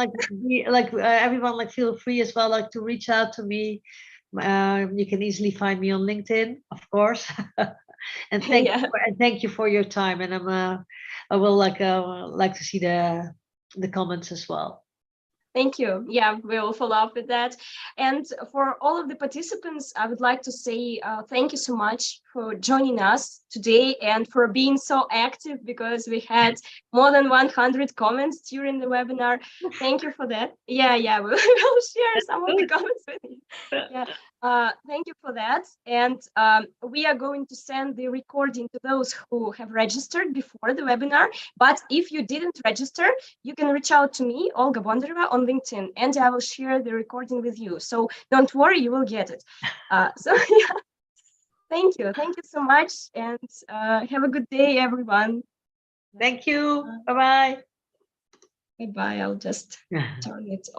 everyone, like feel free as well, like to reach out to me. You can easily find me on LinkedIn, of course. And thank you for your time. And I will like to see the comments as well. Thank you. Yeah, we'll follow up with that. And for all of the participants, I would like to say thank you so much for joining us today and for being so active, because we had more than 100 comments during the webinar. Thank you for that. Yeah, we'll share some of the comments with you. Yeah. Thank you for that. And we are going to send the recording to those who have registered before the webinar. But if you didn't register, you can reach out to me, Olga Bondareва, on LinkedIn, and I will share the recording with you. So don't worry, you will get it. So yeah, thank you so much, and have a good day, everyone. Thank you. Bye-bye. Goodbye. I'll just turn it off.